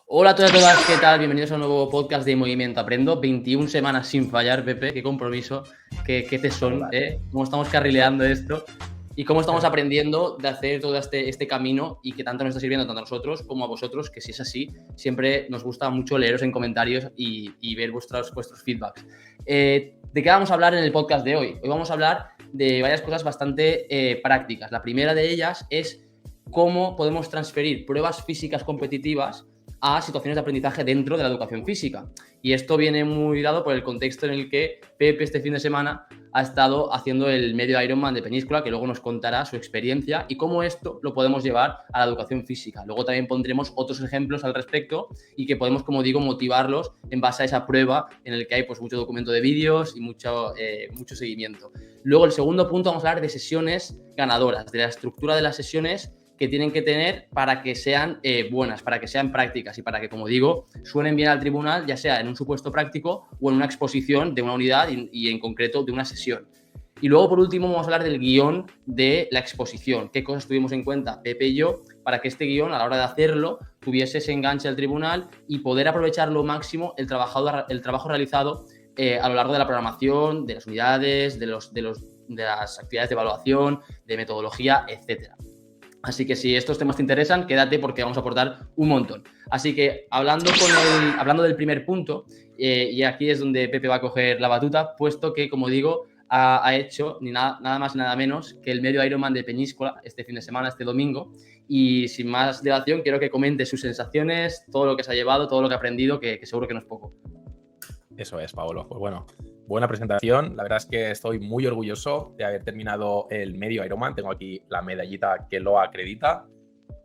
Hola a todas y a todas, ¿qué tal? Bienvenidos a un nuevo podcast de Movimiento Aprendo. 21 semanas sin fallar, Pepe, qué compromiso, qué tesón, ¿eh? Cómo estamos carrileando esto y cómo estamos aprendiendo de hacer todo este camino y que tanto nos está sirviendo tanto a nosotros como a vosotros, que si es así, siempre nos gusta mucho leeros en comentarios y ver vuestros feedbacks. ¿De qué vamos a hablar en el podcast de hoy? Hoy vamos a hablar de varias cosas bastante prácticas. La primera de ellas es cómo podemos transferir pruebas físicas competitivas a situaciones de aprendizaje dentro de la educación física. Y esto viene muy dado por el contexto en el que Pepe este fin de semana ha estado haciendo el medio Ironman de Peñíscola, que luego nos contará su experiencia y cómo esto lo podemos llevar a la educación física. Luego también pondremos otros ejemplos al respecto y que podemos, como digo, motivarlos en base a esa prueba en el que hay pues mucho documento de vídeos y mucho seguimiento. Luego, el segundo punto, vamos a hablar de sesiones ganadoras, de la estructura de las sesiones que tienen que tener para que sean buenas, para que sean prácticas y para que, como digo, suenen bien al tribunal, ya sea en un supuesto práctico o en una exposición de una unidad y en concreto de una sesión. Y luego, por último, vamos a hablar del guión de la exposición. ¿Qué cosas tuvimos en cuenta Pepe y yo para que este guión, a la hora de hacerlo, tuviese ese enganche al tribunal y poder aprovechar lo máximo el trabajo realizado a lo largo de la programación, de las unidades, de las actividades de evaluación, de metodología, etcétera? Así que si estos temas te interesan, quédate porque vamos a aportar un montón. Así que hablando del primer punto, y aquí es donde Pepe va a coger la batuta, puesto que, como digo, ha hecho nada más y nada menos que el medio Ironman de Peñíscola este fin de semana, este domingo. Y sin más dilación, quiero que comente sus sensaciones, todo lo que se ha llevado, todo lo que ha aprendido, que seguro que no es poco. Eso es, Paolo. Pues bueno, buena presentación. La verdad es que estoy muy orgulloso de haber terminado el medio Ironman. Tengo aquí la medallita que lo acredita.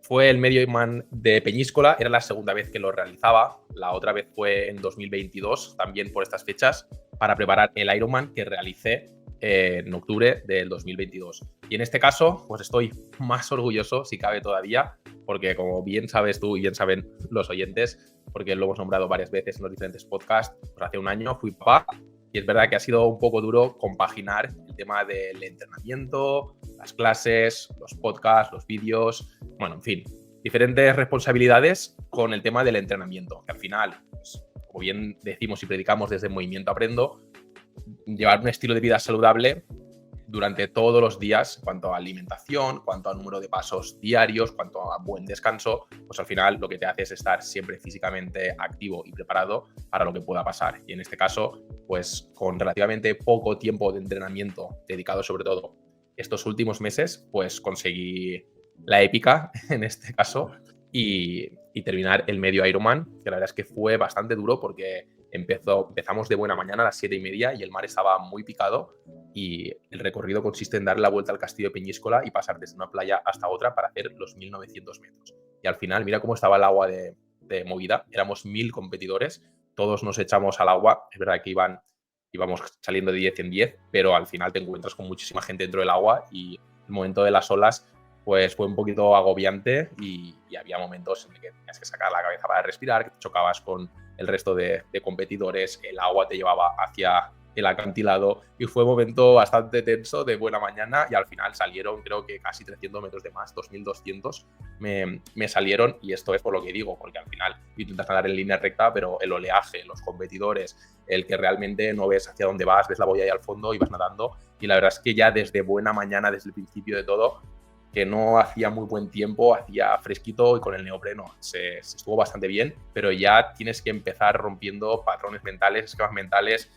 Fue el medio Ironman de Peñíscola, era la segunda vez que lo realizaba. La otra vez fue en 2022, también por estas fechas, para preparar el Ironman que realicé en octubre del 2022. Y en este caso, pues estoy más orgulloso, si cabe todavía, porque como bien sabes tú y bien saben los oyentes, porque lo hemos nombrado varias veces en los diferentes podcasts, pues hace un año fui papá y es verdad que ha sido un poco duro compaginar el tema del entrenamiento, las clases, los podcasts, los vídeos, bueno, en fin, diferentes responsabilidades con el tema del entrenamiento, que al final, pues, como bien decimos y predicamos desde Movimiento Aprendo, llevar un estilo de vida saludable durante todos los días, en cuanto a alimentación, cuanto a número de pasos diarios, cuanto a buen descanso, pues al final lo que te hace es estar siempre físicamente activo y preparado para lo que pueda pasar. Y en este caso, pues con relativamente poco tiempo de entrenamiento dedicado sobre todo estos últimos meses, pues conseguí la épica en este caso y terminar el medio Ironman, que la verdad es que fue bastante duro porque empezamos de buena mañana a las 7:30 y el mar estaba muy picado y el recorrido consiste en dar la vuelta al castillo de Peñíscola y pasar desde una playa hasta otra para hacer los 1900 metros. Y al final, mira cómo estaba el agua de movida, éramos 1000 competidores, todos nos echamos al agua, es verdad que íbamos saliendo de 10 en 10, pero al final te encuentras con muchísima gente dentro del agua y el momento de las olas pues fue un poquito agobiante y había momentos en los que tenías que sacar la cabeza para respirar, que te chocabas con el resto de competidores, el agua te llevaba hacia el acantilado y fue un momento bastante tenso de buena mañana y al final salieron creo que casi 300 metros de más, 2200 me salieron y esto es por lo que digo, porque al final intentas nadar en línea recta, pero el oleaje, los competidores, el que realmente no ves hacia dónde vas, ves la boya ahí al fondo y vas nadando y la verdad es que ya desde buena mañana, desde el principio de todo, que no hacía muy buen tiempo, hacía fresquito y con el neopreno se estuvo bastante bien, pero ya tienes que empezar rompiendo patrones mentales, esquemas mentales,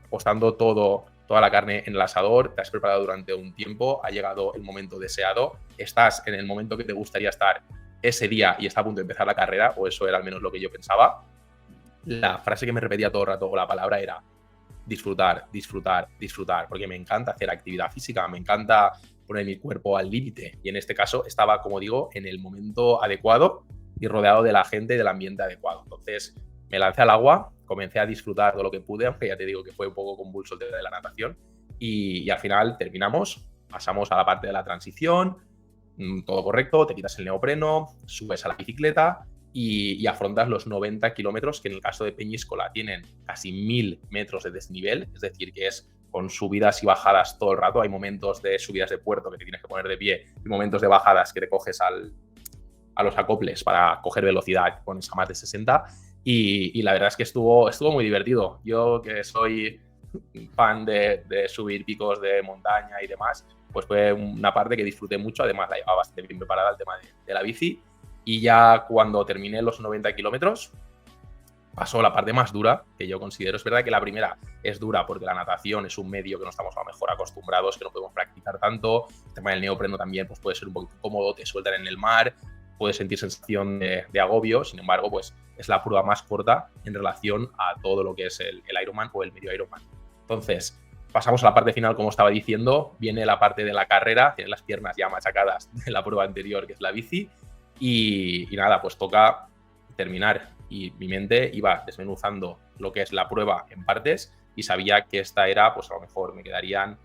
apostando toda la carne en el asador, te has preparado durante un tiempo, ha llegado el momento deseado, estás en el momento que te gustaría estar ese día y está a punto de empezar la carrera, o eso era al menos lo que yo pensaba. La frase que me repetía todo el rato, o la palabra era disfrutar, disfrutar, disfrutar, porque me encanta hacer actividad física, me encanta poner mi cuerpo al límite y en este caso estaba, como digo, en el momento adecuado y rodeado de la gente y del ambiente adecuado. Entonces me lancé al agua, comencé a disfrutar todo lo que pude, aunque ya te digo que fue un poco convulso el tema de la natación y al final terminamos, pasamos a la parte de la transición, todo correcto, te quitas el neopreno, subes a la bicicleta y afrontas los 90 kilómetros que en el caso de Peñíscola tienen casi 1000 metros de desnivel, es decir, que es con subidas y bajadas todo el rato. Hay momentos de subidas de puerto que te tienes que poner de pie y momentos de bajadas que te coges a los acoples para coger velocidad con esa más de 60 y la verdad es que estuvo muy divertido. Yo que soy fan de subir picos de montaña y demás, pues fue una parte que disfruté mucho, además la llevaba bastante bien preparada el tema de la bici y ya cuando terminé los 90 kilómetros pasó la parte más dura, que yo considero. Es verdad que la primera es dura porque la natación es un medio que no estamos a lo mejor acostumbrados, que no podemos practicar tanto. El tema del neopreno también pues, puede ser un poquito incómodo, te sueltan en el mar, puedes sentir sensación de agobio. Sin embargo, pues es la prueba más corta en relación a todo lo que es el Ironman o el medio Ironman. Entonces, pasamos a la parte final, como estaba diciendo. Viene la parte de la carrera, tienes las piernas ya machacadas de la prueba anterior, que es la bici. Y nada, pues toca terminar. Y mi mente iba desmenuzando lo que es la prueba en partes y sabía que esta era, pues a lo mejor me quedarían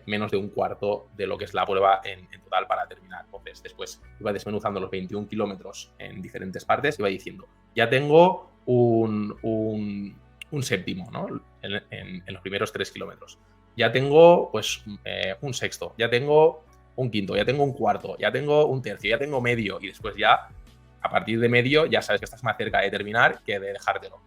menos de un cuarto de lo que es la prueba en total para terminar. Entonces, después iba desmenuzando los 21 kilómetros en diferentes partes, iba diciendo, ya tengo un séptimo, ¿no? En los primeros 3 kilómetros. Ya tengo, pues, un sexto, ya tengo un quinto, ya tengo un cuarto, ya tengo un tercio, ya tengo medio y después ya a partir de medio ya sabes que estás más cerca de terminar que de dejártelo.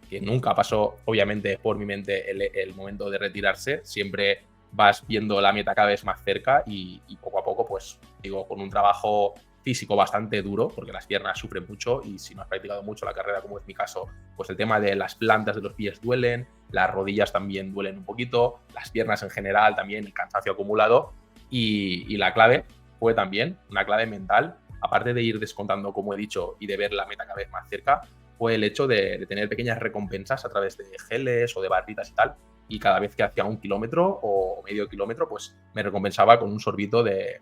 Que nunca pasó, obviamente, por mi mente el momento de retirarse. Siempre vas viendo la meta cada vez más cerca y poco a poco, pues, digo, con un trabajo físico bastante duro, porque las piernas sufren mucho y si no has practicado mucho la carrera, como es mi caso, pues el tema de las plantas de los pies duelen, las rodillas también duelen un poquito, las piernas en general también, el cansancio acumulado y la clave fue también una clave mental. Aparte de ir descontando, como he dicho, y de ver la meta cada vez más cerca, fue el hecho de tener pequeñas recompensas a través de geles o de barritas y tal. Y cada vez que hacía 1 kilómetro o medio kilómetro, pues me recompensaba con un sorbito de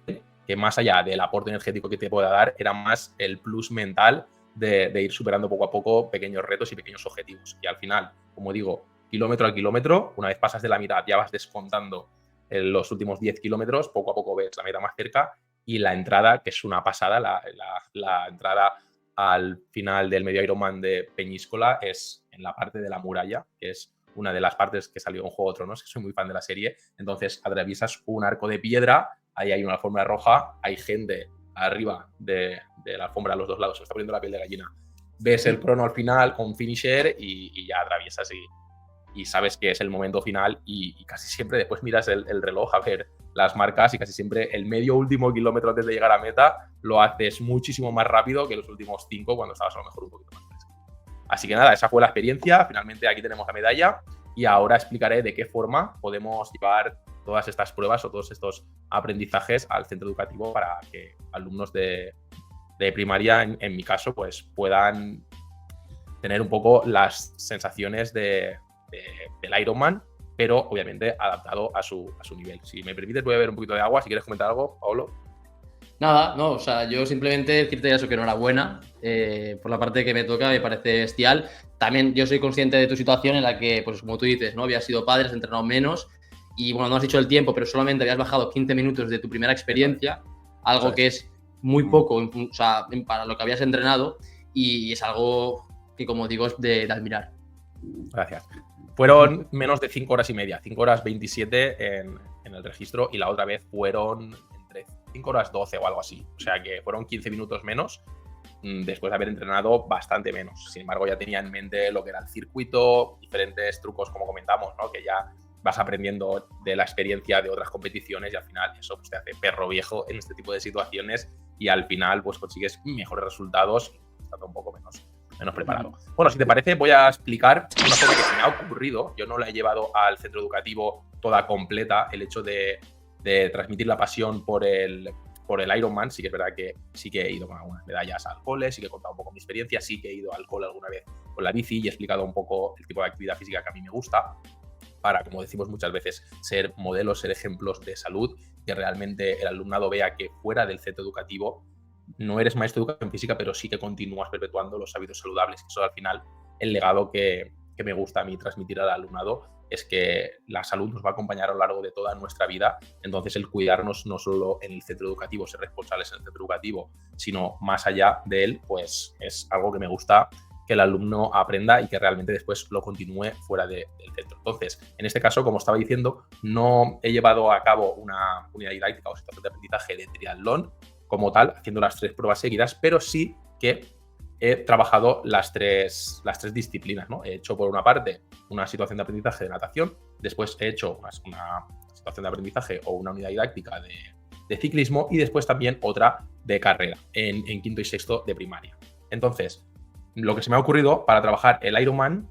gel, que más allá del aporte energético que te pueda dar, era más el plus mental de ir superando poco a poco pequeños retos y pequeños objetivos. Y al final, como digo, kilómetro a kilómetro, una vez pasas de la mitad, ya vas descontando los últimos 10 kilómetros, poco a poco ves la meta más cerca. Y la entrada, que es una pasada, la entrada al final del medio Ironman de Peñíscola es en la parte de la muralla, que es una de las partes que salió en Juego de Tronos, que soy muy fan de la serie. Entonces atraviesas un arco de piedra, ahí hay una alfombra roja, hay gente arriba de la alfombra a los dos lados, se está poniendo la piel de gallina. Ves el crono al final con finisher y ya atraviesas y sabes que es el momento final y casi siempre después miras el reloj a ver las marcas y casi siempre el medio último kilómetro antes de llegar a meta lo haces muchísimo más rápido que los últimos 5 cuando estabas a lo mejor un poquito más fresco. Así que nada, esa fue la experiencia. Finalmente aquí tenemos la medalla y ahora explicaré de qué forma podemos llevar todas estas pruebas o todos estos aprendizajes al centro educativo para que alumnos de primaria, en mi caso, pues puedan tener un poco las sensaciones del Ironman, pero obviamente adaptado a su nivel. Si me permites, voy a beber un poquito de agua. Si quieres comentar algo, Pablo. Nada, no, o sea, yo simplemente decirte eso, que enhorabuena por la parte que me toca, me parece bestial. También yo soy consciente de tu situación en la que, pues como tú dices, ¿no? Habías sido padre, has entrenado menos y, bueno, no has dicho el tiempo, pero solamente habías bajado 15 minutos de tu primera experiencia, algo que es muy poco, o sea, para lo que habías entrenado y es algo que, como digo, es de admirar. Gracias. Fueron menos de 5 horas y media, 5 horas 27 en el registro y la otra vez fueron entre 5 horas 12 o algo así. O sea que fueron 15 minutos menos después de haber entrenado bastante menos. Sin embargo, ya tenía en mente lo que era el circuito, diferentes trucos, como comentamos, ¿no? Que ya vas aprendiendo de la experiencia de otras competiciones y al final eso pues, te hace perro viejo en este tipo de situaciones y al final pues consigues mejores resultados estando un poco menos preparado. Bueno, si te parece, voy a explicar una cosa que se me ha ocurrido. Yo no la he llevado al centro educativo toda completa, el hecho de transmitir la pasión por el Ironman. Sí que es verdad que sí que he ido con algunas medallas al cole, sí que he contado un poco mi experiencia, sí que he ido al cole alguna vez con la bici y he explicado un poco el tipo de actividad física que a mí me gusta para, como decimos muchas veces, ser modelos, ser ejemplos de salud, que realmente el alumnado vea que fuera del centro educativo no eres maestro de educación física, pero sí que continúas perpetuando los hábitos saludables. Eso al final, el legado que me gusta a mí transmitir al alumnado es que la salud nos va a acompañar a lo largo de toda nuestra vida. Entonces, el cuidarnos no solo en el centro educativo, ser responsables en el centro educativo, sino más allá de él, pues es algo que me gusta que el alumno aprenda y que realmente después lo continúe fuera del centro. Entonces, en este caso, como estaba diciendo, no he llevado a cabo una unidad didáctica o situación de aprendizaje de triatlón, como tal haciendo las 3 pruebas seguidas, pero sí que he trabajado las tres disciplinas, ¿no? He hecho, por una parte, una situación de aprendizaje de natación, después he hecho una situación de aprendizaje o una unidad didáctica de ciclismo y después también otra de carrera en quinto y sexto de primaria. Entonces, lo que se me ha ocurrido para trabajar el Ironman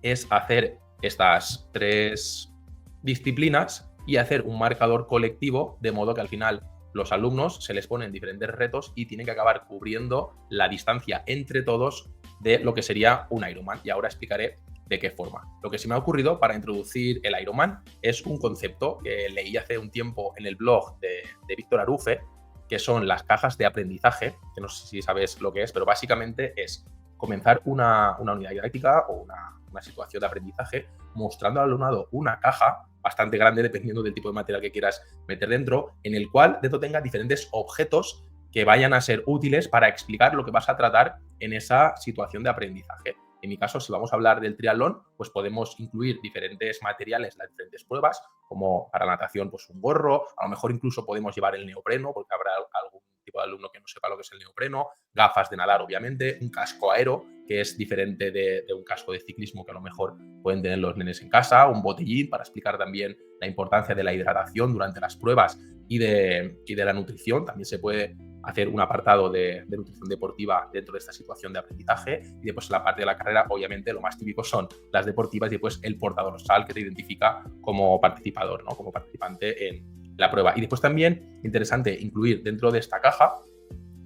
es hacer estas 3 disciplinas y hacer un marcador colectivo, de modo que al final los alumnos se les ponen diferentes retos y tienen que acabar cubriendo la distancia entre todos de lo que sería un Ironman. Y ahora explicaré de qué forma. Lo que se me ha ocurrido para introducir el Ironman es un concepto que leí hace un tiempo en el blog de Víctor Arufe, que son las cajas de aprendizaje, que no sé si sabes lo que es, pero básicamente es comenzar una unidad didáctica o una situación de aprendizaje mostrando al alumnado una caja bastante grande, dependiendo del tipo de material que quieras meter dentro, en el cual dentro tenga diferentes objetos que vayan a ser útiles para explicar lo que vas a tratar en esa situación de aprendizaje. En mi caso, si vamos a hablar del triatlón, pues podemos incluir diferentes materiales, las diferentes pruebas, como para natación, pues un gorro, a lo mejor incluso podemos llevar el neopreno, porque habrá algún tipo de alumno que no sepa lo que es el neopreno, gafas de nadar, obviamente, un casco aero, que es diferente de un casco de ciclismo que a lo mejor pueden tener los nenes en casa, un botellín para explicar también la importancia de la hidratación durante las pruebas y de la nutrición. También se puede hacer un apartado de nutrición deportiva dentro de esta situación de aprendizaje. Y después en la parte de la carrera, obviamente, lo más típico son las deportivas y después el portadorsal que te identifica como participador, ¿no? Como participante en la prueba. Y después también, interesante, incluir dentro de esta caja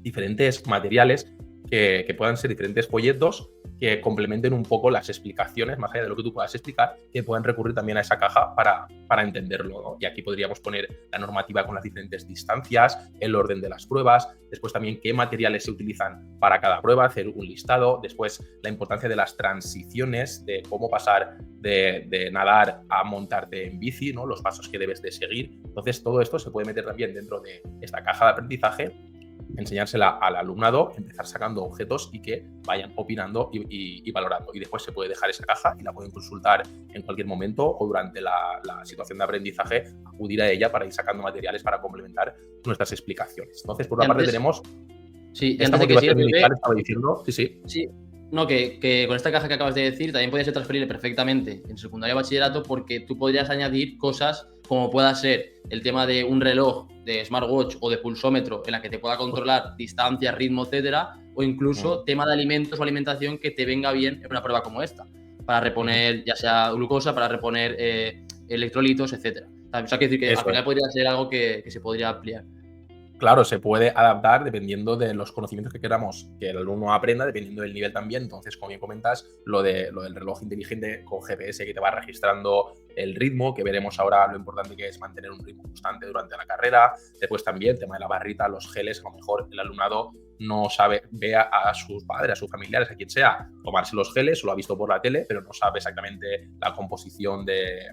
diferentes materiales que puedan ser diferentes folletos que complementen un poco las explicaciones, más allá de lo que tú puedas explicar, que puedan recurrir también a esa caja para entenderlo, ¿no? Y aquí podríamos poner la normativa con las diferentes distancias, el orden de las pruebas, después también qué materiales se utilizan para cada prueba, hacer un listado, después la importancia de las transiciones, de cómo pasar de nadar a montarte en bici, ¿no? Los pasos que debes de seguir. Entonces, todo esto se puede meter también dentro de esta caja de aprendizaje, enseñársela al alumnado, empezar sacando objetos y que vayan opinando y valorando. Y después se puede dejar esa caja y la pueden consultar en cualquier momento o durante la situación de aprendizaje, acudir a ella para ir sacando materiales para complementar nuestras explicaciones. Entonces, por una parte tenemos esta motivación inicial, estaba diciendo, sí. No, que con esta caja que acabas de decir también podría ser transferible perfectamente en secundaria y bachillerato, porque tú podrías añadir cosas como pueda ser el tema de un reloj de smartwatch o de pulsómetro en la que te pueda controlar distancia, ritmo, etcétera, o incluso tema de alimentos o alimentación que te venga bien en una prueba como esta, para reponer ya sea glucosa, para reponer electrolitos, etcétera. O sea, quiero decir que al final podría ser algo que se podría ampliar. Claro, se puede adaptar dependiendo de los conocimientos que queramos que el alumno aprenda, dependiendo del nivel también. Entonces, como bien comentas, lo del reloj inteligente con GPS que te va registrando el ritmo, que veremos ahora lo importante que es mantener un ritmo constante durante la carrera. Después también el tema de la barrita, los geles, a lo mejor el alumnado no sabe, ve a sus padres, a sus familiares, a quien sea, tomarse los geles, lo ha visto por la tele, pero no sabe exactamente la composición de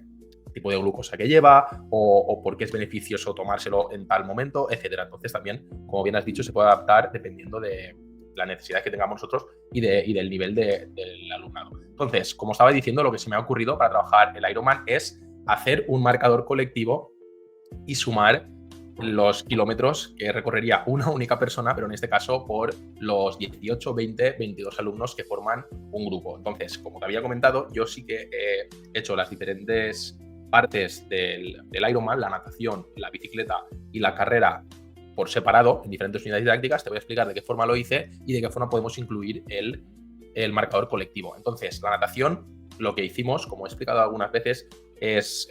tipo de glucosa que lleva o por qué es beneficioso tomárselo en tal momento, etcétera. Entonces también, como bien has dicho, se puede adaptar dependiendo de la necesidad que tengamos nosotros y del nivel del alumnado. Entonces, como estaba diciendo, lo que se me ha ocurrido para trabajar el Ironman es hacer un marcador colectivo y sumar los kilómetros que recorrería una única persona, pero en este caso por los 18, 20, 22 alumnos que forman un grupo. Entonces, como te había comentado, yo sí que he hecho las diferentes partes del Ironman, la natación, la bicicleta y la carrera por separado en diferentes unidades didácticas. Te voy a explicar de qué forma lo hice y de qué forma podemos incluir el marcador colectivo. Entonces, la natación, lo que hicimos, como he explicado algunas veces, es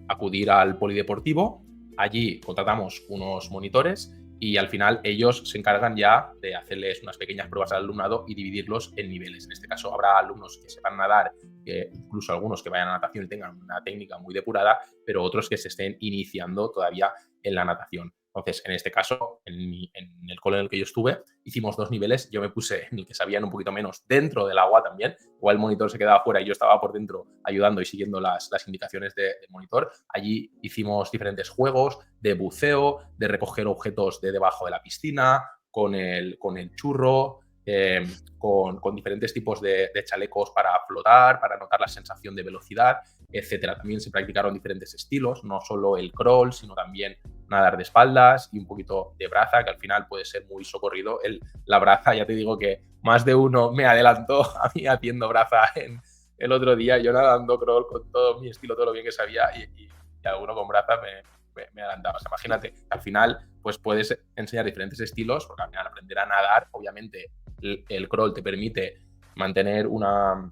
acudir al polideportivo. Allí contratamos unos monitores y al final ellos se encargan ya de hacerles unas pequeñas pruebas al alumnado y dividirlos en niveles. En este caso habrá alumnos que sepan nadar, incluso algunos que vayan a natación y tengan una técnica muy depurada, pero otros que se estén iniciando todavía en la natación. Entonces, en este caso, en el cole en el que yo estuve, hicimos 2 niveles. Yo me puse en el que sabían un poquito menos dentro del agua también. Igual el monitor se quedaba fuera y yo estaba por dentro ayudando y siguiendo las indicaciones del monitor. Allí hicimos diferentes juegos de buceo, de recoger objetos de debajo de la piscina, con el churro, con diferentes tipos de chalecos para flotar, para notar la sensación de velocidad, etcétera. También se practicaron diferentes estilos, no solo el crawl, sino también nadar de espaldas y un poquito de braza, que al final puede ser muy socorrido. La braza, ya te digo que más de uno me adelantó a mí haciendo braza el otro día, yo nadando crawl con todo mi estilo, todo lo bien que sabía, y alguno con braza me adelantaba. O sea, imagínate, al final pues puedes enseñar diferentes estilos, porque al final aprender a nadar, obviamente el crawl te permite mantener una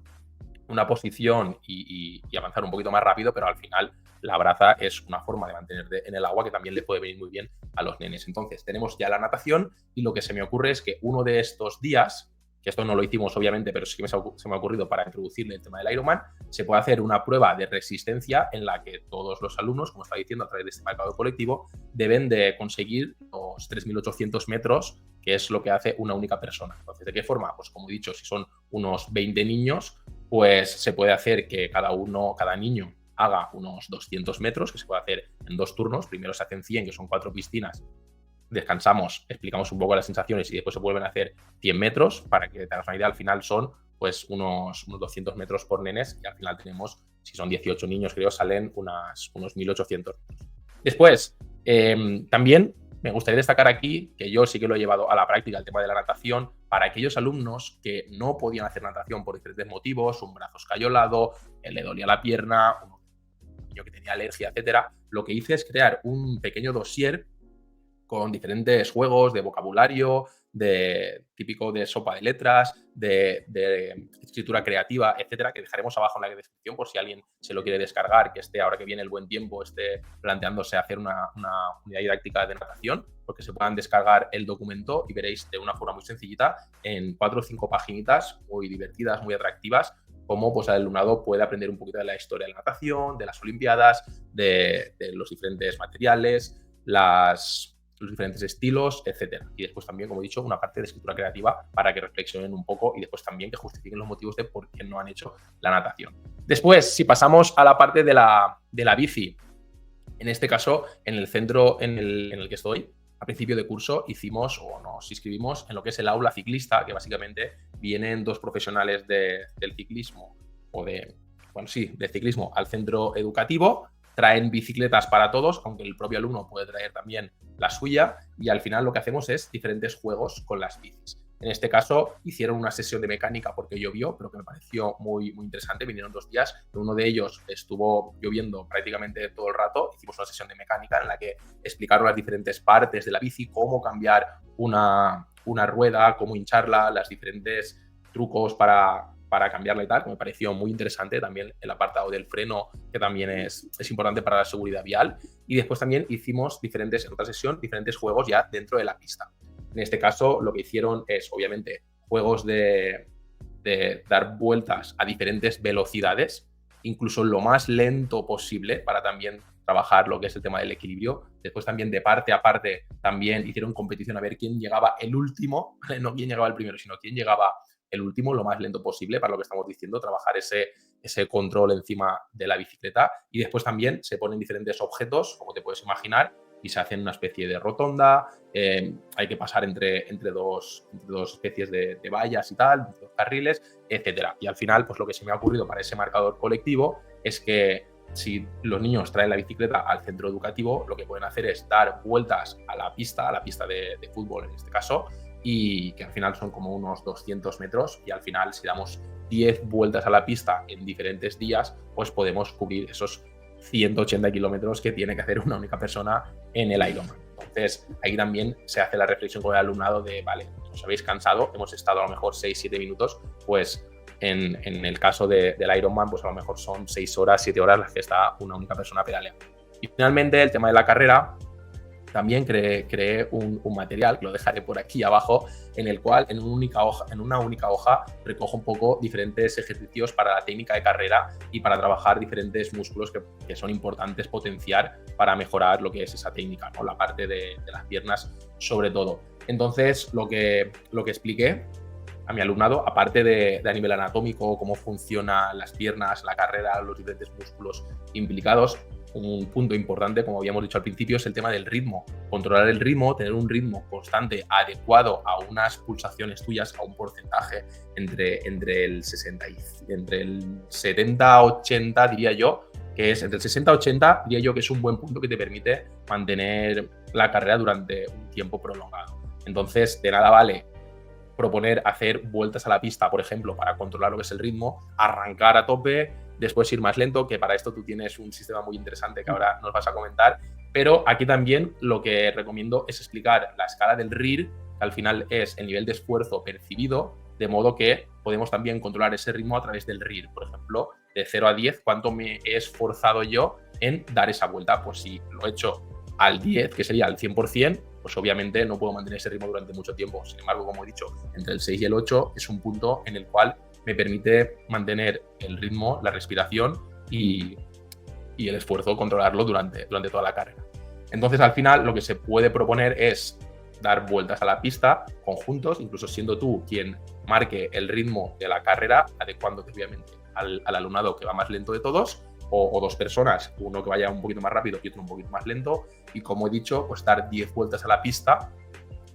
posición y avanzar un poquito más rápido, pero al final la braza es una forma de mantenerte en el agua que también le puede venir muy bien a los nenes. Entonces tenemos ya la natación, y lo que se me ocurre es que uno de estos días, que esto no lo hicimos obviamente, pero sí que se me ha ocurrido para introducirle el tema del Ironman, se puede hacer una prueba de resistencia en la que todos los alumnos, como estaba diciendo, a través de este marcador colectivo, deben de conseguir los 3.800 metros, que es lo que hace una única persona. Entonces, ¿de qué forma? Pues como he dicho, si son unos 20 niños, pues se puede hacer que cada niño haga unos 200 metros, que se puede hacer en 2 turnos. Primero se hacen 100, que son 4 piscinas, descansamos, explicamos un poco las sensaciones y después se vuelven a hacer 100 metros, para que te hagas una idea. Al final son pues unos 200 metros por nenes, y al final tenemos, si son 18 niños creo, salen unos 1.800. Después, también me gustaría destacar aquí que yo sí que lo he llevado a la práctica, el tema de la natación, para aquellos alumnos que no podían hacer natación por diferentes motivos, un brazo escayolado, le dolía la pierna, un niño que tenía alergia, etcétera. Lo que hice es crear un pequeño dossier con diferentes juegos de vocabulario, típico de sopa de letras, de escritura creativa, etcétera, que dejaremos abajo en la descripción por si alguien se lo quiere descargar, que esté, ahora que viene el buen tiempo, esté planteándose hacer una unidad didáctica de natación, porque se puedan descargar el documento y veréis de una forma muy sencillita, en 4 o 5 paginitas muy divertidas, muy atractivas, cómo pues, el alumnado puede aprender un poquito de la historia de la natación, de las olimpiadas, de los diferentes materiales, los diferentes estilos, etcétera. Y después también, como he dicho, una parte de escritura creativa para que reflexionen un poco y después también que justifiquen los motivos de por qué no han hecho la natación. Después, si pasamos a la parte de la bici, en este caso, en el centro en el que estoy, a principio de curso nos inscribimos en lo que es el aula ciclista, que básicamente vienen 2 profesionales del ciclismo del ciclismo al centro educativo, traen bicicletas para todos, aunque el propio alumno puede traer también la suya, y al final lo que hacemos es diferentes juegos con las bicis. En este caso hicieron una sesión de mecánica porque llovió, pero que me pareció muy, muy interesante. Vinieron 2 días, uno de ellos estuvo lloviendo prácticamente todo el rato. Hicimos una sesión de mecánica en la que explicaron las diferentes partes de la bici, cómo cambiar una rueda, cómo hincharla, los diferentes trucos para cambiarla y tal, que me pareció muy interesante. También el apartado del freno, que también es importante para la seguridad vial. Y después también hicimos en otra sesión, diferentes juegos ya dentro de la pista. En este caso, lo que hicieron es, obviamente, juegos de dar vueltas a diferentes velocidades, incluso lo más lento posible, para también trabajar lo que es el tema del equilibrio. Después también, de parte a parte, también hicieron competición a ver quién llegaba el último, no quién llegaba el primero, sino quién llegaba el último lo más lento posible, para lo que estamos diciendo, trabajar ese control encima de la bicicleta. Y después también se ponen diferentes objetos, como te puedes imaginar, y se hace una especie de rotonda. Hay que pasar entre dos especies de vallas y tal, 2 carriles, etcétera. Y al final, pues lo que se me ha ocurrido para ese marcador colectivo es que si los niños traen la bicicleta al centro educativo, lo que pueden hacer es dar vueltas a la pista de fútbol en este caso, y que al final son como unos 200 metros, y al final, si damos 10 vueltas a la pista en diferentes días, pues podemos cubrir esos 180 kilómetros que tiene que hacer una única persona en el Ironman. Entonces, ahí también se hace la reflexión con el alumnado de, vale, os habéis cansado, hemos estado a lo mejor 6-7 minutos, pues en el caso del Ironman, pues a lo mejor son 6 horas, 7 horas las que está una única persona pedaleando. Y finalmente, el tema de la carrera, también creé un material, que lo dejaré por aquí abajo, en el cual en una única hoja recojo un poco diferentes ejercicios para la técnica de carrera y para trabajar diferentes músculos que son importantes potenciar para mejorar lo que es esa técnica, ¿no? La parte de las piernas sobre todo. Entonces, lo que expliqué a mi alumnado, aparte de a nivel anatómico, cómo funcionan las piernas, la carrera, los diferentes músculos implicados, un punto importante, como habíamos dicho al principio, es el tema del ritmo. Controlar el ritmo, tener un ritmo constante adecuado a unas pulsaciones tuyas, a un porcentaje entre el 70-80, diría yo, que es entre el 60-80, diría yo que es un buen punto que te permite mantener la carrera durante un tiempo prolongado. Entonces, de nada vale proponer hacer vueltas a la pista, por ejemplo, para controlar lo que es el ritmo, arrancar a tope, después ir más lento, que para esto tú tienes un sistema muy interesante que ahora nos vas a comentar, pero aquí también lo que recomiendo es explicar la escala del RIR, que al final es el nivel de esfuerzo percibido, de modo que podemos también controlar ese ritmo a través del RIR. Por ejemplo, de 0 a 10, ¿cuánto me he esforzado yo en dar esa vuelta? Pues si lo he hecho al 10, que sería al 100%, pues obviamente no puedo mantener ese ritmo durante mucho tiempo. Sin embargo, como he dicho, entre el 6 y el 8 es un punto en el cual me permite mantener el ritmo, la respiración y el esfuerzo, controlarlo durante toda la carrera. Entonces, al final, lo que se puede proponer es dar vueltas a la pista conjuntos, incluso siendo tú quien marque el ritmo de la carrera, adecuándote obviamente al alumnado que va más lento de todos, o dos personas, uno que vaya un poquito más rápido y otro un poquito más lento, y como he dicho, pues dar 10 vueltas a la pista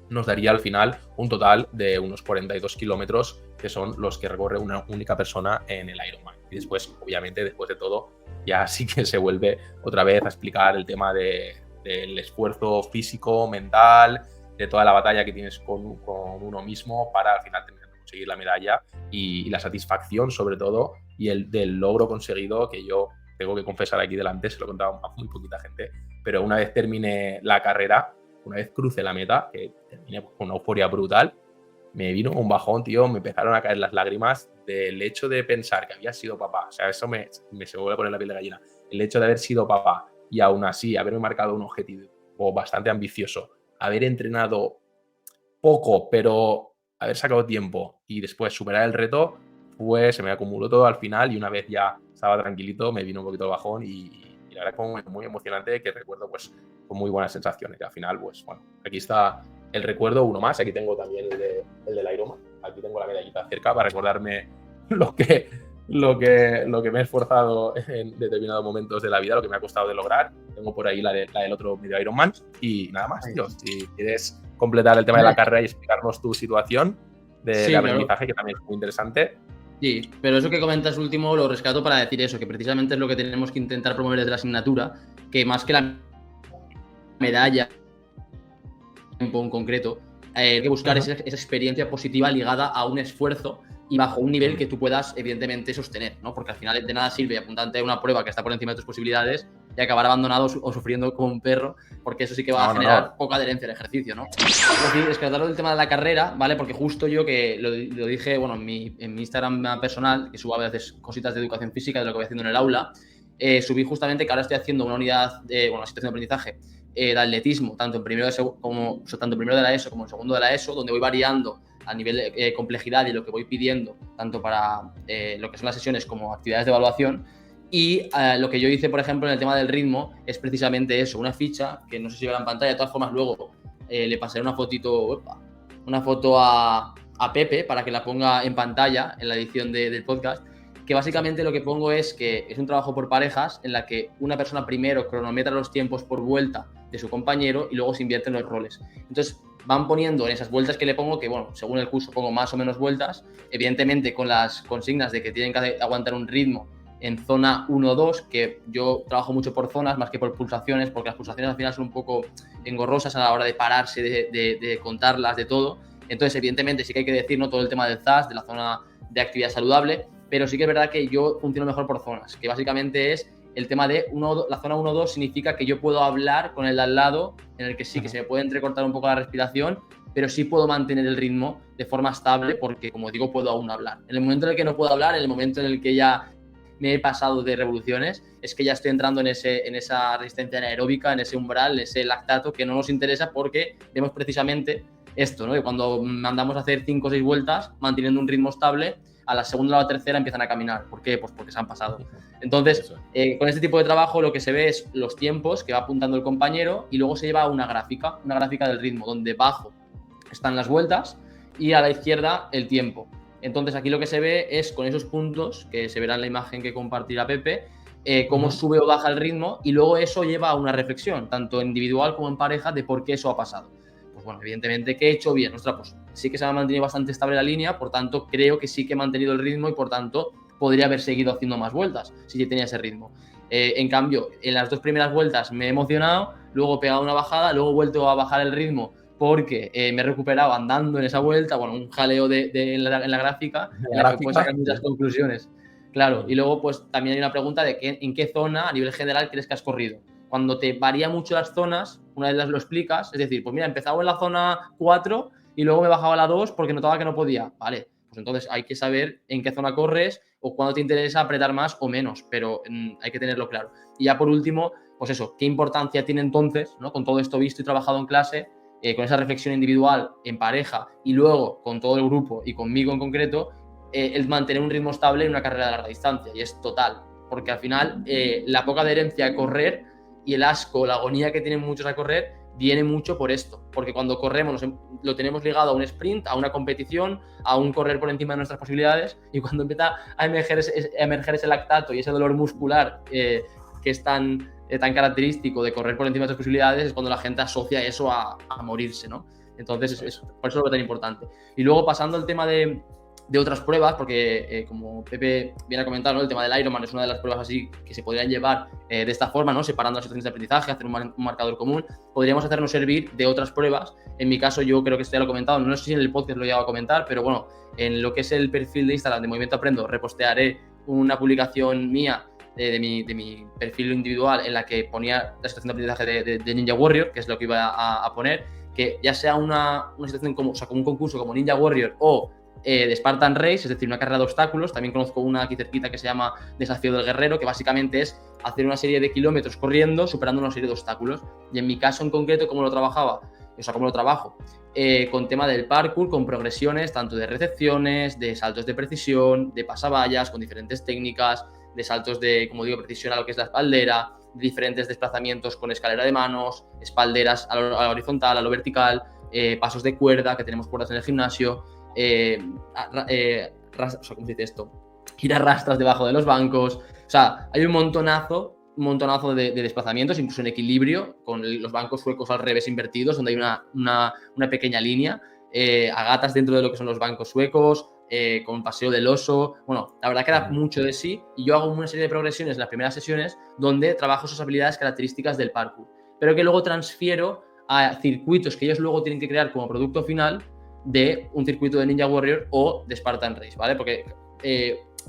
nos daría al final un total de unos 42 kilómetros, que son los que recorre una única persona en el Ironman. Y después, obviamente, después de todo, ya sí que se vuelve otra vez a explicar el tema del esfuerzo físico, mental, de toda la batalla que tienes con uno mismo para al final tener que conseguir la medalla y la satisfacción, sobre todo, y el del logro conseguido, que yo tengo que confesar aquí delante, se lo he contado a muy poquita gente, pero una vez terminé la carrera, una vez crucé la meta, que terminé con una euforia brutal, me vino un bajón, tío, me empezaron a caer las lágrimas del hecho de pensar que había sido papá. O sea, eso se me vuelve a poner la piel de gallina. El hecho de haber sido papá y aún así haberme marcado un objetivo bastante ambicioso, haber entrenado poco, pero haber sacado tiempo y después superar el reto, pues se me acumuló todo al final y una vez ya estaba tranquilito, me vino un poquito el bajón y la verdad como muy emocionante, que recuerdo pues con muy buenas sensaciones. Y al final, pues bueno, aquí está el recuerdo, uno más. Aquí tengo también el del Ironman. Aquí tengo la medallita cerca para recordarme lo que me he esforzado en determinados momentos de la vida, lo que me ha costado de lograr. Tengo por ahí la del otro medio Ironman y nada más, tío. Si quieres completar el tema de la carrera y explicarnos tu situación de aprendizaje, claro, que también es muy interesante. Sí, pero eso que comentas último lo rescato para decir eso, que precisamente es lo que tenemos que intentar promover desde la asignatura, que más que la medalla en concreto, hay que buscar esa experiencia positiva ligada a un esfuerzo y bajo un nivel que tú puedas, evidentemente, sostener, ¿no? Porque al final de nada sirve apuntarte a una prueba que está por encima de tus posibilidades y acabar abandonado o sufriendo como un perro, porque eso sí que va a generar poca adherencia al ejercicio, ¿no? Es decir, descartarlo del tema de la carrera, ¿vale? Porque justo yo que lo dije, bueno, en mi Instagram personal, que subo a veces cositas de educación física de lo que voy haciendo en el aula, subí justamente que ahora estoy haciendo una unidad, una situación de aprendizaje de atletismo, tanto en primero de la ESO como en segundo de la ESO, donde voy variando a nivel de complejidad y lo que voy pidiendo, tanto para lo que son las sesiones como actividades de evaluación. Y lo que yo hice, por ejemplo, en el tema del ritmo es precisamente eso, una ficha, que no sé si verá en pantalla, de todas formas luego le pasaré una foto a Pepe para que la ponga en pantalla en la edición del podcast, que básicamente lo que pongo es que es un trabajo por parejas en la que una persona primero cronometra los tiempos por vuelta de su compañero y luego se invierten los roles. Entonces van poniendo en esas vueltas que le pongo, que bueno, según el curso pongo más o menos vueltas, evidentemente con las consignas de que tienen que aguantar un ritmo en zona 1-2, que yo trabajo mucho por zonas más que por pulsaciones, porque las pulsaciones al final son un poco engorrosas a la hora de pararse, de contarlas, de todo. Entonces, evidentemente, sí que hay que decir, ¿no?, todo el tema del ZAS, de la zona de actividad saludable, pero sí que es verdad que yo funciono mejor por zonas, que básicamente es el tema de la zona 1-2 significa que yo puedo hablar con el de al lado, en el que sí que se me puede entrecortar un poco la respiración, pero sí puedo mantener el ritmo de forma estable porque, como digo, puedo aún hablar. En el momento en el que no puedo hablar, en el momento en el que ya me he pasado de revoluciones, es que ya estoy entrando en esa resistencia anaeróbica, en ese umbral, en ese lactato que no nos interesa porque vemos precisamente esto, ¿no? Que cuando mandamos a hacer 5 o 6 vueltas, manteniendo un ritmo estable, a la segunda o la tercera empiezan a caminar. ¿Por qué? Pues porque se han pasado. Entonces, con este tipo de trabajo lo que se ve es los tiempos que va apuntando el compañero y luego se lleva una gráfica del ritmo, donde abajo están las vueltas y a la izquierda el tiempo. Entonces, aquí lo que se ve es con esos puntos, que se verá en la imagen que compartirá Pepe, cómo sube o baja el ritmo, y luego eso lleva a una reflexión, tanto individual como en pareja, de por qué eso ha pasado. Pues bueno, evidentemente, ¿qué he hecho bien? Ostras, pues sí que se ha mantenido bastante estable la línea, por tanto, creo que sí que he mantenido el ritmo y por tanto podría haber seguido haciendo más vueltas si yo tenía ese ritmo. En cambio, en las 2 primeras vueltas me he emocionado, luego he pegado una bajada, luego he vuelto a bajar el ritmo porque me he recuperado andando en esa vuelta, bueno, un jaleo en la gráfica, en la que puedes sacar muchas conclusiones. Claro, y luego pues también hay una pregunta de en qué zona a nivel general crees que has corrido. Cuando te varía mucho las zonas, una vez lo explicas, es decir, pues mira, he empezado en la zona 4 y luego me bajaba a la 2 porque notaba que no podía. Vale, pues entonces hay que saber en qué zona corres o cuándo te interesa apretar más o menos, pero hay que tenerlo claro. Y ya por último, pues eso, ¿qué importancia tiene entonces, ¿no? Con todo esto visto y trabajado en clase, con esa reflexión individual, en pareja y luego con todo el grupo y conmigo en concreto, el mantener un ritmo estable en una carrera de larga distancia? Y es total, porque al final la poca adherencia a correr y el asco, la agonía que tienen muchos a correr, viene mucho por esto, porque cuando corremos lo tenemos ligado a un sprint, a una competición, a un correr por encima de nuestras posibilidades, y cuando empieza a emerger ese lactato y ese dolor muscular que es tan característico de correr por encima de tus posibilidades, es cuando la gente asocia eso a morirse, ¿no? Entonces, por eso es lo tan importante. Y luego, pasando al tema de otras pruebas, porque como Pepe viene a comentar, ¿no? El tema del Ironman es una de las pruebas así que se podrían llevar de esta forma, ¿no? Separando las situaciones de aprendizaje, hacer un marcador común. Podríamos hacernos servir de otras pruebas. En mi caso, yo creo que esto ya lo he comentado, no sé si en el podcast lo he llegado a comentar, pero bueno, en lo que es el perfil de Instagram de Movimiento Aprendo, repostearé una publicación mía de mi perfil individual en la que ponía la situación de aprendizaje de Ninja Warrior, que es lo que iba a poner, que ya sea una situación como, o sea, como un concurso como Ninja Warrior o de Spartan Race, es decir, una carrera de obstáculos. También conozco una aquí cerquita que se llama Desafío del Guerrero, que básicamente es hacer una serie de kilómetros corriendo, superando una serie de obstáculos. Y en mi caso en concreto, ¿cómo lo trabajaba? O sea, ¿cómo lo trabajo? Con tema del parkour, con progresiones tanto de recepciones, de saltos de precisión, de pasavallas, con diferentes técnicas, de saltos de, como digo, precisión a lo que es la espaldera, diferentes desplazamientos con escalera de manos, espalderas a la horizontal, a lo vertical, pasos de cuerda, que tenemos cuerdas en el gimnasio, ¿cómo se dice esto? Ir a rastras debajo de los bancos. O sea, hay un montonazo de desplazamientos, incluso en equilibrio, con los bancos suecos al revés invertidos, donde hay una pequeña línea, a gatas dentro de lo que son los bancos suecos, con paseo del oso. Bueno, la verdad que da mucho de sí, y yo hago una serie de progresiones en las primeras sesiones donde trabajo esas habilidades características del parkour, pero que luego transfiero a circuitos que ellos luego tienen que crear como producto final de un circuito de Ninja Warrior o de Spartan Race, ¿vale? Porque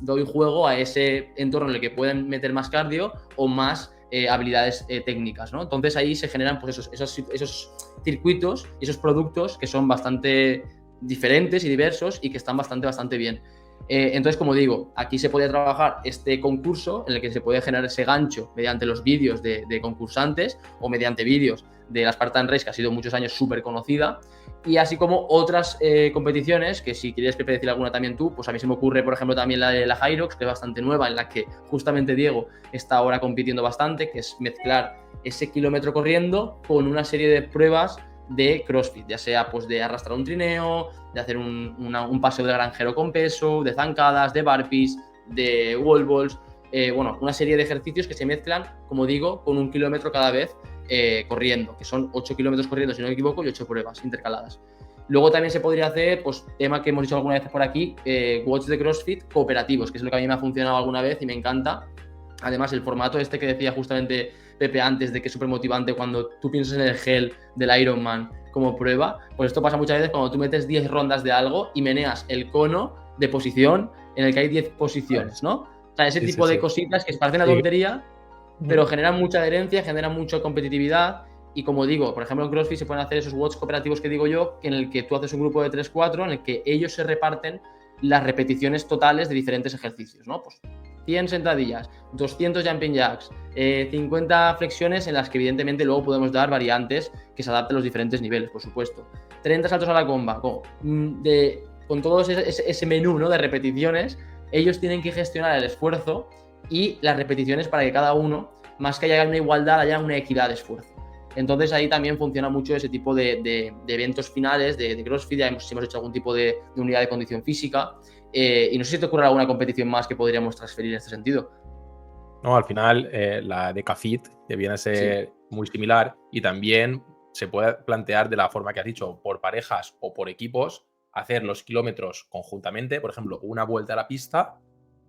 doy juego a ese entorno en el que pueden meter más cardio o más habilidades técnicas, ¿no? Entonces ahí se generan pues esos circuitos y esos productos que son bastante diferentes y diversos y que están bastante bien. Entonces, como digo, aquí se puede trabajar este concurso en el que se puede generar ese gancho mediante los vídeos de concursantes o mediante vídeos de la Spartan Race, que ha sido muchos años súper conocida, y así como otras competiciones, que si quieres decir alguna también tú, pues a mí se me ocurre, por ejemplo, también la de la Hyrox, que es bastante nueva, en la que justamente Diego está ahora compitiendo bastante, que es mezclar ese kilómetro corriendo con una serie de pruebas de CrossFit, ya sea pues de arrastrar un trineo, de hacer un paseo de granjero con peso, de zancadas, de burpees, de wall balls, bueno, una serie de ejercicios que se mezclan, como digo, con 1 kilómetro cada vez corriendo, que son 8 kilómetros corriendo, si no me equivoco, y 8 pruebas intercaladas. Luego también se podría hacer, pues, tema que hemos dicho alguna vez por aquí, watts de CrossFit cooperativos, que es lo que a mí me ha funcionado alguna vez y me encanta. Además, el formato este que decía justamente Pepe antes, de que es súper motivante cuando tú piensas en el gel del Ironman como prueba, pues esto pasa muchas veces cuando tú metes 10 rondas de algo y meneas el cono de posición en el que hay 10 posiciones, ¿no? O sea, ese tipo de cositas que parecen una tontería, pero generan mucha adherencia, generan mucha competitividad. Y como digo, por ejemplo, en CrossFit se pueden hacer esos watts cooperativos que digo yo, en el que tú haces un grupo de 3-4 en el que ellos se reparten las repeticiones totales de diferentes ejercicios, ¿no? Pues 100 sentadillas, 200 jumping jacks, 50 flexiones, en las que evidentemente luego podemos dar variantes que se adapten a los diferentes niveles, por supuesto. 30 saltos a la comba, con todo ese menú, ¿no?, de repeticiones. Ellos tienen que gestionar el esfuerzo y las repeticiones para que cada uno, más que haya una igualdad, haya una equidad de esfuerzo. Entonces ahí también funciona mucho ese tipo de eventos finales de CrossFit. Ya hemos hecho algún tipo de unidad de condición física, y no sé si te ocurre alguna competición más que podríamos transferir en este sentido. No, al final la Decafit, que viene a ser muy similar, y también se puede plantear de la forma que has dicho, por parejas o por equipos, hacer los kilómetros conjuntamente, por ejemplo, una vuelta a la pista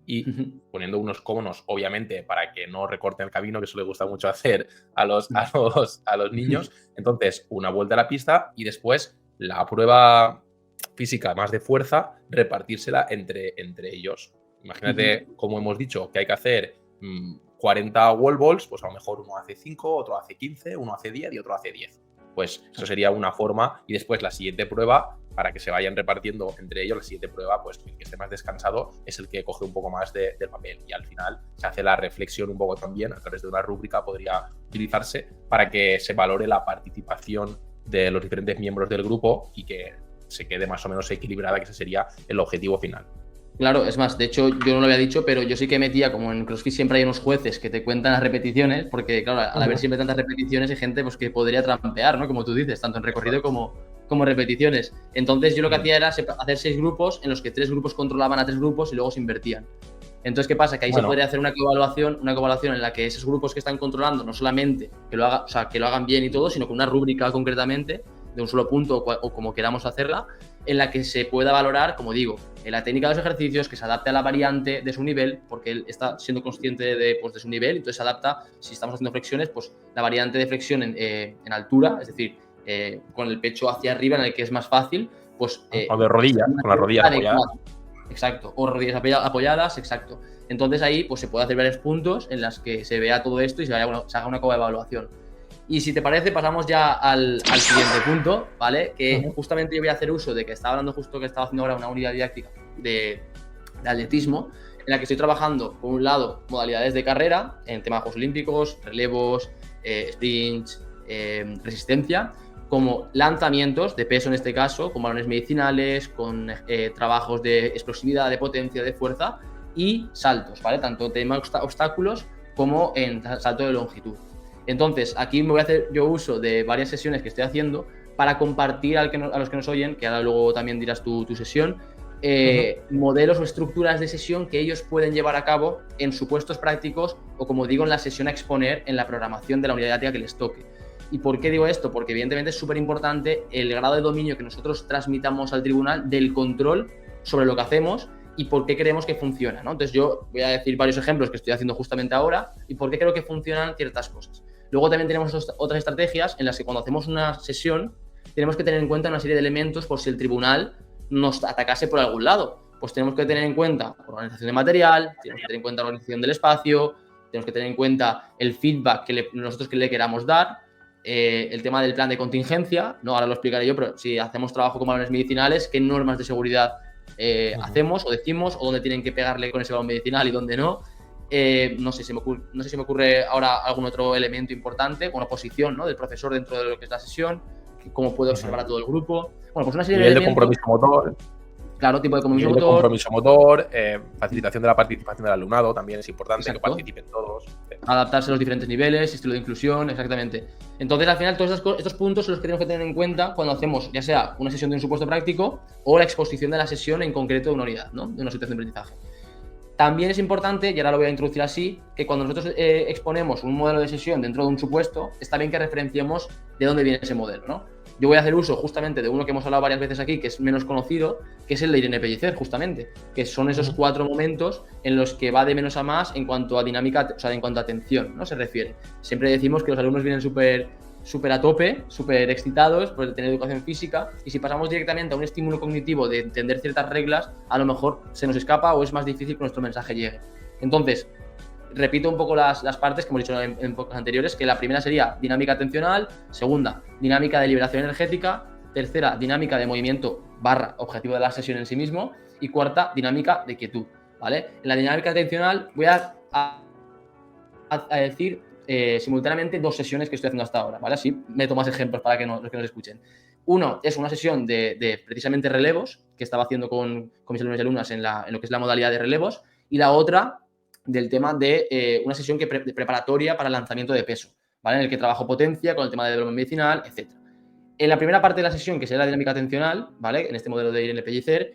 y poniendo unos conos, obviamente, para que no recorten el camino, que eso le gusta mucho hacer a los niños. Entonces, una vuelta a la pista y después la prueba física más de fuerza, repartírsela entre ellos. Imagínate, como hemos dicho, que hay que hacer 40 wall balls, pues a lo mejor uno hace 5, otro hace 15, uno hace 10 y otro hace 10. Pues eso sería una forma. Y después la siguiente prueba, para que se vayan repartiendo entre ellos, la siguiente prueba, pues el que esté más descansado es el que coge un poco más del papel. Y al final se hace la reflexión un poco también, a través de una rúbrica podría utilizarse para que se valore la participación de los diferentes miembros del grupo y que se quede más o menos equilibrada, que ese sería el objetivo final. Claro, es más, de hecho yo no lo había dicho, pero yo sí que metía, como en CrossFit siempre hay unos jueces que te cuentan las repeticiones, porque claro, al haber siempre tantas repeticiones hay gente pues, que podría trampear, ¿no? Como tú dices, tanto en recorrido como repeticiones. Entonces yo lo que hacía era hacer 6 grupos en los que 3 grupos controlaban a 3 grupos y luego se invertían. Entonces, ¿qué pasa? Que ahí se podría hacer una coevaluación en la que esos grupos que están controlando no solamente que lo hagan bien y todo, sino con una rúbrica concretamente de un solo punto o como queramos hacerla, en la que se pueda valorar, como digo, la técnica de los ejercicios, que se adapte a la variante de su nivel, porque él está siendo consciente de su nivel, entonces se adapta, si estamos haciendo flexiones, pues la variante de flexión en altura, es decir, con el pecho hacia arriba, en el que es más fácil, pues... o de rodillas, con las rodillas apoyadas. Exacto, o rodillas apoyadas, exacto. Entonces ahí pues se puede hacer varios puntos en las que se vea todo esto y se haga una coevaluación. Y si te parece, pasamos ya al siguiente punto, ¿vale? Que justamente yo voy a hacer uso de que estaba hablando justo que estaba haciendo ahora una unidad didáctica de atletismo, en la que estoy trabajando, por un lado, modalidades de carrera, en temas de Juegos Olímpicos, relevos, sprints, resistencia, como lanzamientos de peso en este caso, con balones medicinales, con trabajos de explosividad, de potencia, de fuerza y saltos, ¿vale? Tanto tema obstáculos como en salto de longitud. Entonces, aquí me voy a hacer yo uso de varias sesiones que estoy haciendo para compartir a los que nos oyen, que ahora luego también dirás tu sesión, modelos o estructuras de sesión que ellos pueden llevar a cabo en supuestos prácticos o, como digo, en la sesión a exponer en la programación de la unidad didáctica que les toque. ¿Y por qué digo esto? Porque evidentemente es súper importante el grado de dominio que nosotros transmitamos al tribunal del control sobre lo que hacemos y por qué creemos que funciona, ¿no? Entonces yo voy a decir varios ejemplos que estoy haciendo justamente ahora y por qué creo que funcionan ciertas cosas. Luego también tenemos otras estrategias en las que cuando hacemos una sesión tenemos que tener en cuenta una serie de elementos por si el tribunal nos atacase por algún lado. Pues tenemos que tener en cuenta organización de material, tenemos que tener en cuenta la organización del espacio, tenemos que tener en cuenta el feedback que nosotros le queramos dar, el tema del plan de contingencia, ¿no? Ahora lo explicaré yo, pero si hacemos trabajo con balones medicinales, ¿qué normas de seguridad hacemos o decimos, o dónde tienen que pegarle con ese balón medicinal y dónde no? No sé si me ocurre ahora algún otro elemento importante, una posición, ¿no? Del profesor dentro de lo que es la sesión, cómo puede observar a todo el grupo. Bueno, pues una serie de elementos. Compromiso motor. Claro, tipo de compromiso motor. Compromiso motor, facilitación de la participación del alumnado, también es importante. Exacto. Que participen todos. Adaptarse a los diferentes niveles, estilo de inclusión, exactamente. Entonces, al final, todos estos puntos son los que tenemos que tener en cuenta cuando hacemos, ya sea una sesión de un supuesto práctico o la exposición de la sesión en concreto de una unidad, ¿no? De una situación de aprendizaje. También es importante, y ahora lo voy a introducir así, que cuando nosotros exponemos un modelo de sesión dentro de un supuesto, está bien que referenciemos de dónde viene ese modelo, ¿no? Yo voy a hacer uso justamente de uno que hemos hablado varias veces aquí, que es menos conocido, que es el de Irene Pellicer, justamente, que son esos 4 momentos en los que va de menos a más en cuanto a dinámica, o sea, en cuanto a atención, ¿no? Se refiere. Siempre decimos que los alumnos vienen súper a tope, súper excitados por tener educación física, y si pasamos directamente a un estímulo cognitivo de entender ciertas reglas, a lo mejor se nos escapa o es más difícil que nuestro mensaje llegue. Entonces, repito un poco las partes que hemos dicho en podcast anteriores, que la primera sería dinámica atencional, segunda, dinámica de liberación energética, tercera, dinámica de movimiento / objetivo de la sesión en sí mismo, y cuarta, dinámica de quietud, ¿vale? En la dinámica atencional voy a decir simultáneamente 2 sesiones que estoy haciendo hasta ahora, ¿vale? Así meto más ejemplos para que los que nos escuchen. Uno es una sesión de precisamente relevos, que estaba haciendo con mis alumnos y alumnas en lo que es la modalidad de relevos, y la otra del tema de una sesión preparatoria para el lanzamiento de peso, ¿vale? En el que trabajo potencia con el tema de balón medicinal, etc. En la primera parte de la sesión, que será la dinámica atencional, ¿vale? En este modelo de Irene Pellicer,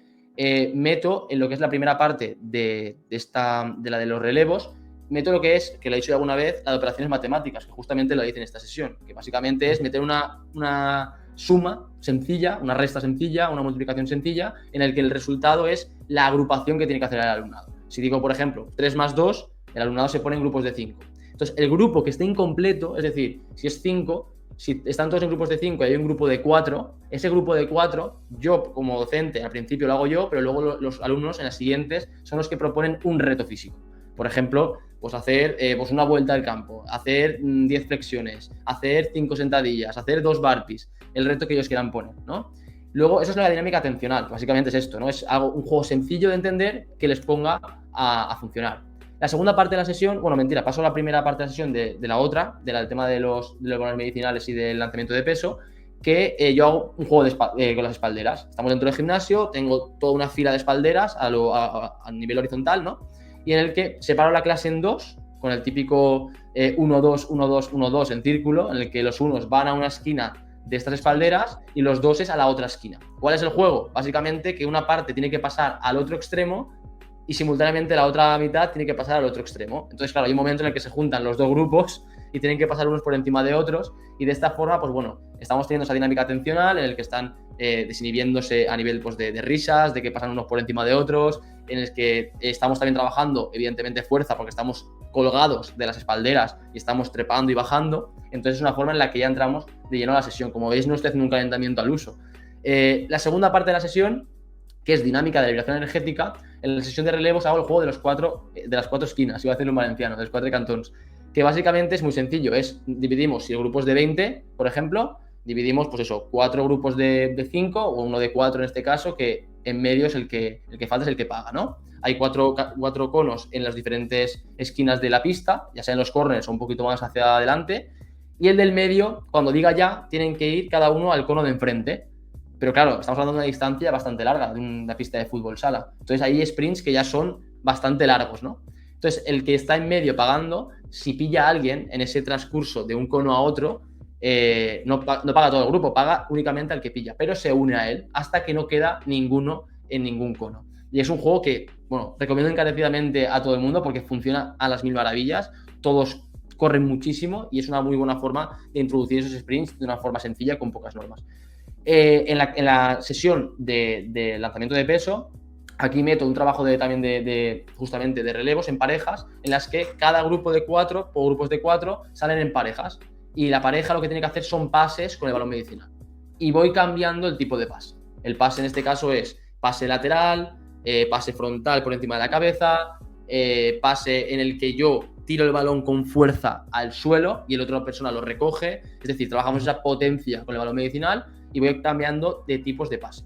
meto en lo que es la primera parte de la de los relevos, meto lo que es, que lo he dicho ya alguna vez, la de operaciones matemáticas, que justamente lo hice en esta sesión, que básicamente es meter una suma sencilla, una resta sencilla, una multiplicación sencilla, en el que el resultado es la agrupación que tiene que hacer el alumnado. Si digo, por ejemplo, 3 más 2, el alumnado se pone en grupos de 5. Entonces, el grupo que esté incompleto, es decir, si es 5, si están todos en grupos de 5 y hay un grupo de 4, ese grupo de 4, yo como docente, al principio lo hago yo, pero luego los alumnos en las siguientes son los que proponen un reto físico. Por ejemplo, pues hacer pues una vuelta al campo, hacer 10 flexiones, hacer 5 sentadillas, hacer 2 burpees, el reto que ellos quieran poner, ¿no? Luego, eso es la dinámica atencional, básicamente es esto, ¿no? Es un juego sencillo de entender que les ponga a funcionar. La segunda parte de la sesión, bueno, mentira, paso a la primera parte de la sesión de la otra, del tema de los bonos medicinales y del lanzamiento de peso, que yo hago un juego con las espalderas. Estamos dentro del gimnasio, tengo toda una fila de espalderas a nivel horizontal, ¿no? Y en el que separo la clase en dos, con el típico 1-2, 1-2, 1-2 en círculo, en el que los unos van a una esquina de estas espalderas y los doses a la otra esquina. ¿Cuál es el juego? Básicamente que una parte tiene que pasar al otro extremo y simultáneamente la otra mitad tiene que pasar al otro extremo. Entonces, claro, hay un momento en el que se juntan los dos grupos y tienen que pasar unos por encima de otros, y de esta forma, pues bueno, estamos teniendo esa dinámica atencional en el que están desinhibiéndose a nivel pues, de risas, de que pasan unos por encima de otros, en el que estamos también trabajando, evidentemente, fuerza, porque estamos colgados de las espalderas y estamos trepando y bajando. Entonces es una forma en la que ya entramos de lleno a la sesión. Como veis, no estoy haciendo un calentamiento al uso. La segunda parte de la sesión, que es dinámica de liberación energética, en la sesión de relevos hago el juego de las cuatro esquinas, iba a hacerlo en valenciano, de los 4 cantons, que básicamente es muy sencillo, dividimos, si el grupo es de 20, por ejemplo, dividimos, pues eso, 4 grupos de 5, o uno de 4 en este caso, que en medio es el que falta, es el que paga, ¿no? Hay cuatro conos en las diferentes esquinas de la pista, ya sea en los corners o un poquito más hacia adelante, y el del medio, cuando diga ya, tienen que ir cada uno al cono de enfrente. Pero claro, estamos hablando de una distancia bastante larga de una pista de fútbol sala. Entonces hay sprints que ya son bastante largos, ¿no? Entonces el que está en medio pagando, si pilla a alguien en ese transcurso de un cono a otro, no paga todo el grupo, paga únicamente al que pilla, pero se une a él hasta que no queda ninguno en ningún cono. Y es un juego que, bueno, recomiendo encarecidamente a todo el mundo porque funciona a las mil maravillas, todos corren muchísimo y es una muy buena forma de introducir esos sprints de una forma sencilla con pocas normas. En la sesión de lanzamiento de peso, aquí meto un trabajo también justamente de relevos en parejas, en las que cada grupo de 4 o grupos de 4 salen en parejas, y la pareja lo que tiene que hacer son pases con el balón medicinal. Y voy cambiando el tipo de pase. El pase en este caso es pase lateral, pase frontal por encima de la cabeza, pase en el que yo tiro el balón con fuerza al suelo y la otra persona lo recoge. Es decir, trabajamos esa potencia con el balón medicinal y voy cambiando de tipos de pase.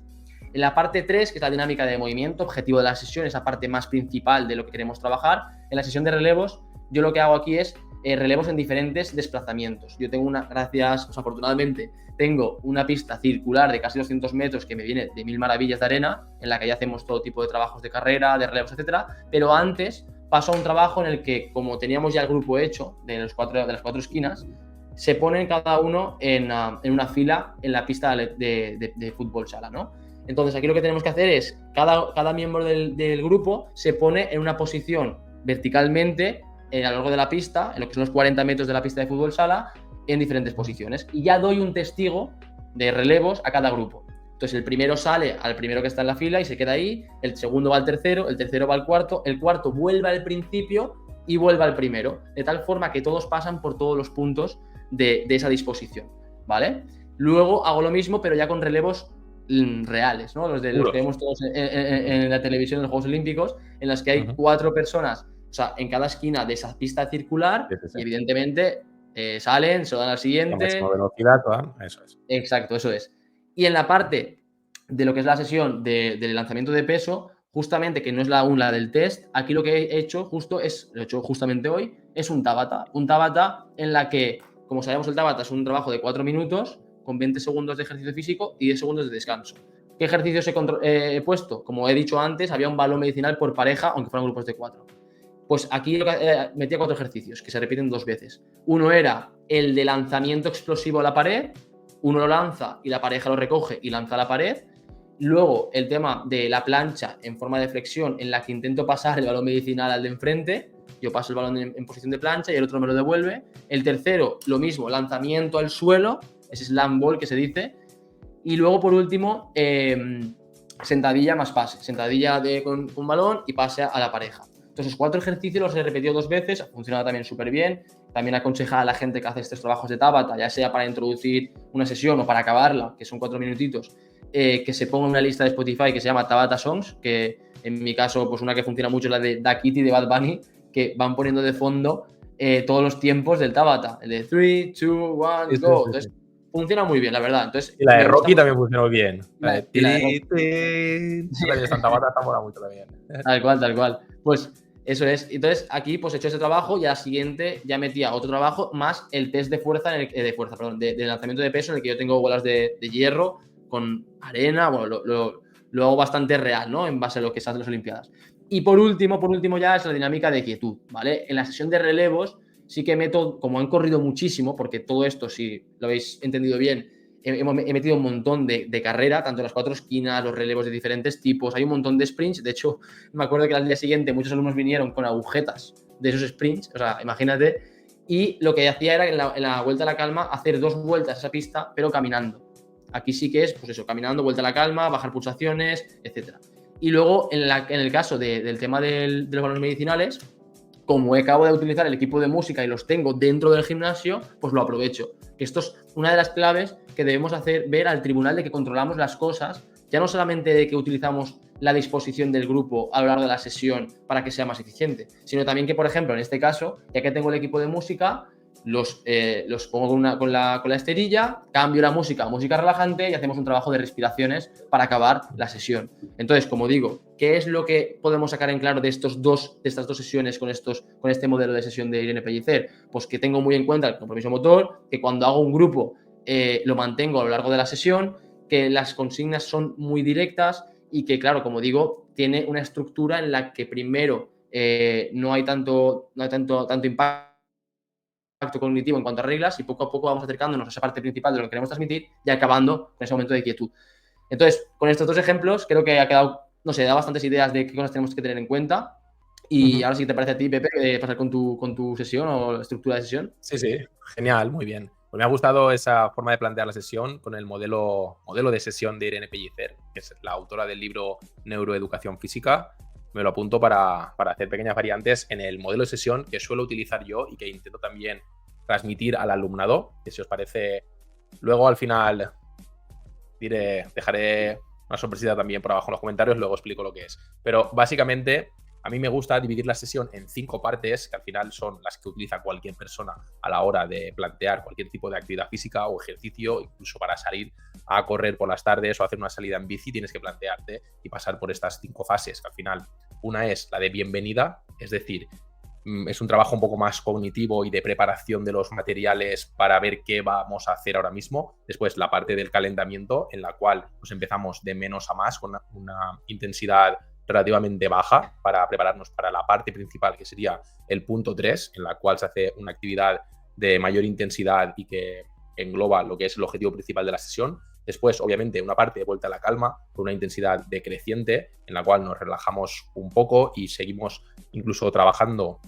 En la parte 3, que es la dinámica de movimiento, objetivo de la sesión, esa parte más principal de lo que queremos trabajar, en la sesión de relevos, yo lo que hago aquí es relevos en diferentes desplazamientos. Yo tengo afortunadamente, tengo una pista circular de casi 200 metros que me viene de mil maravillas de arena, en la que ya hacemos todo tipo de trabajos de carrera, de relevos, etcétera, pero antes paso a un trabajo en el que, como teníamos ya el grupo hecho de las cuatro esquinas, se ponen cada uno en una fila en la pista de fútbol sala, ¿no? Entonces aquí lo que tenemos que hacer es, cada miembro del grupo se pone en una posición verticalmente a lo largo de la pista, en lo que son los 40 metros de la pista de fútbol sala, en diferentes posiciones. Y ya doy un testigo de relevos a cada grupo. Entonces el primero sale al primero que está en la fila y se queda ahí, el segundo va al tercero, el tercero va al cuarto, el cuarto vuelve al principio y vuelve al primero, de tal forma que todos pasan por todos los puntos de esa disposición, ¿vale? Luego hago lo mismo, pero ya con relevos reales, ¿no? Los que vemos todos en la televisión, en los Juegos Olímpicos, en los que hay 4 personas, o sea, en cada esquina de esa pista circular, y evidentemente salen, se dan al siguiente. Máxima velocidad, eso es. Exacto, eso es. Y en la parte de lo que es la sesión del lanzamiento de peso, justamente, que no es la del test, aquí lo que he hecho lo he hecho justamente hoy, es un Tabata. Un Tabata en la que, como sabemos, el Tabata es un trabajo de 4 minutos, con 20 segundos de ejercicio físico y 10 segundos de descanso. ¿Qué ejercicios he puesto? Como he dicho antes, había un balón medicinal por pareja, aunque fueran grupos de 4. Pues aquí metía 4 ejercicios, que se repiten 2 veces. Uno era el de lanzamiento explosivo a la pared, uno lo lanza y la pareja lo recoge y lanza a la pared. Luego el tema de la plancha en forma de flexión, en la que intento pasar el balón medicinal al de enfrente. yo paso el balón en posición de plancha y el otro me lo devuelve. El tercero, lo mismo, lanzamiento al suelo, ese slam ball que se dice. Y luego, por último, sentadilla más pase. Sentadilla con un balón y pase a la pareja. Entonces, 4 ejercicios los he repetido 2 veces, ha funcionado también súper bien. También aconseja a la gente que hace estos trabajos de Tabata, ya sea para introducir una sesión o para acabarla, que son 4 minutitos, que se ponga una lista de Spotify que se llama Tabata Songs, que en mi caso, pues una que funciona mucho es la de Da Kitty de Bad Bunny, que van poniendo de fondo todos los tiempos del Tabata, el de 3, 2, 1, go. Entonces, funciona muy bien, la verdad. Entonces, y la de Rocky también funcionó bien. La de Santa Bata está mola mucho también. Tal cual. Pues eso es. Entonces, aquí pues he hecho ese trabajo y a la siguiente ya metía otro trabajo más el test de fuerza, de lanzamiento de peso, en el que yo tengo bolas de hierro con arena. Bueno, lo hago bastante real, ¿no? En base a lo que se hace en las Olimpiadas. Y por último ya es la dinámica de quietud, ¿vale? En la sesión de relevos sí que meto, como han corrido muchísimo, porque todo esto, si lo habéis entendido bien, he metido un montón de carrera, tanto las 4 esquinas, los relevos de diferentes tipos, hay un montón de sprints. De hecho, me acuerdo que al día siguiente muchos alumnos vinieron con agujetas de esos sprints, o sea, imagínate, y lo que hacía era en la vuelta a la calma hacer 2 vueltas a esa pista, pero caminando. Aquí sí que es, pues eso, caminando, vuelta a la calma, bajar pulsaciones, etcétera. Y luego, en el caso del tema de los balones medicinales, como acabo de utilizar el equipo de música y los tengo dentro del gimnasio, pues lo aprovecho. Esto es una de las claves que debemos hacer ver al tribunal, de que controlamos las cosas, ya no solamente de que utilizamos la disposición del grupo a lo largo de la sesión para que sea más eficiente, sino también que, por ejemplo, en este caso, ya que tengo el equipo de música, los pongo con la esterilla, cambio la música a música relajante y hacemos un trabajo de respiraciones para acabar la sesión. Entonces, como digo, ¿qué es lo que podemos sacar en claro de estas dos sesiones con este modelo de sesión de Irene Pellicer? Pues que tengo muy en cuenta el compromiso motor, que cuando hago un grupo lo mantengo a lo largo de la sesión, que las consignas son muy directas y que, claro, como digo, tiene una estructura en la que primero no hay tanto impacto cognitivo en cuanto a reglas, y poco a poco vamos acercándonos a esa parte principal de lo que queremos transmitir y acabando con ese momento de quietud. Entonces, con estos 2 ejemplos, creo que ha quedado, no sé, da bastantes ideas de qué cosas tenemos que tener en cuenta. Y ahora sí, ¿te parece a ti, Pepe, pasar con tu sesión o la estructura de sesión? Sí, genial, muy bien. Pues me ha gustado esa forma de plantear la sesión con el modelo de sesión de Irene Pellicer, que es la autora del libro Neuroeducación Física. Me lo apunto para hacer pequeñas variantes en el modelo de sesión que suelo utilizar yo y que intento también transmitir al alumnado, que si os parece, luego al final dejaré una sorpresita también por abajo en los comentarios, luego explico lo que es. Pero básicamente a mí me gusta dividir la sesión en 5 partes, que al final son las que utiliza cualquier persona a la hora de plantear cualquier tipo de actividad física o ejercicio, incluso para salir a correr por las tardes o hacer una salida en bici, tienes que plantearte y pasar por estas 5 fases, que al final una es la de bienvenida, es decir, es un trabajo un poco más cognitivo y de preparación de los materiales para ver qué vamos a hacer ahora mismo. Después la parte del calentamiento, en la cual pues empezamos de menos a más con una intensidad relativamente baja para prepararnos para la parte principal, que sería el punto 3, en la cual se hace una actividad de mayor intensidad y que engloba lo que es el objetivo principal de la sesión. Después, obviamente, una parte de vuelta a la calma con una intensidad decreciente, en la cual nos relajamos un poco y seguimos incluso trabajando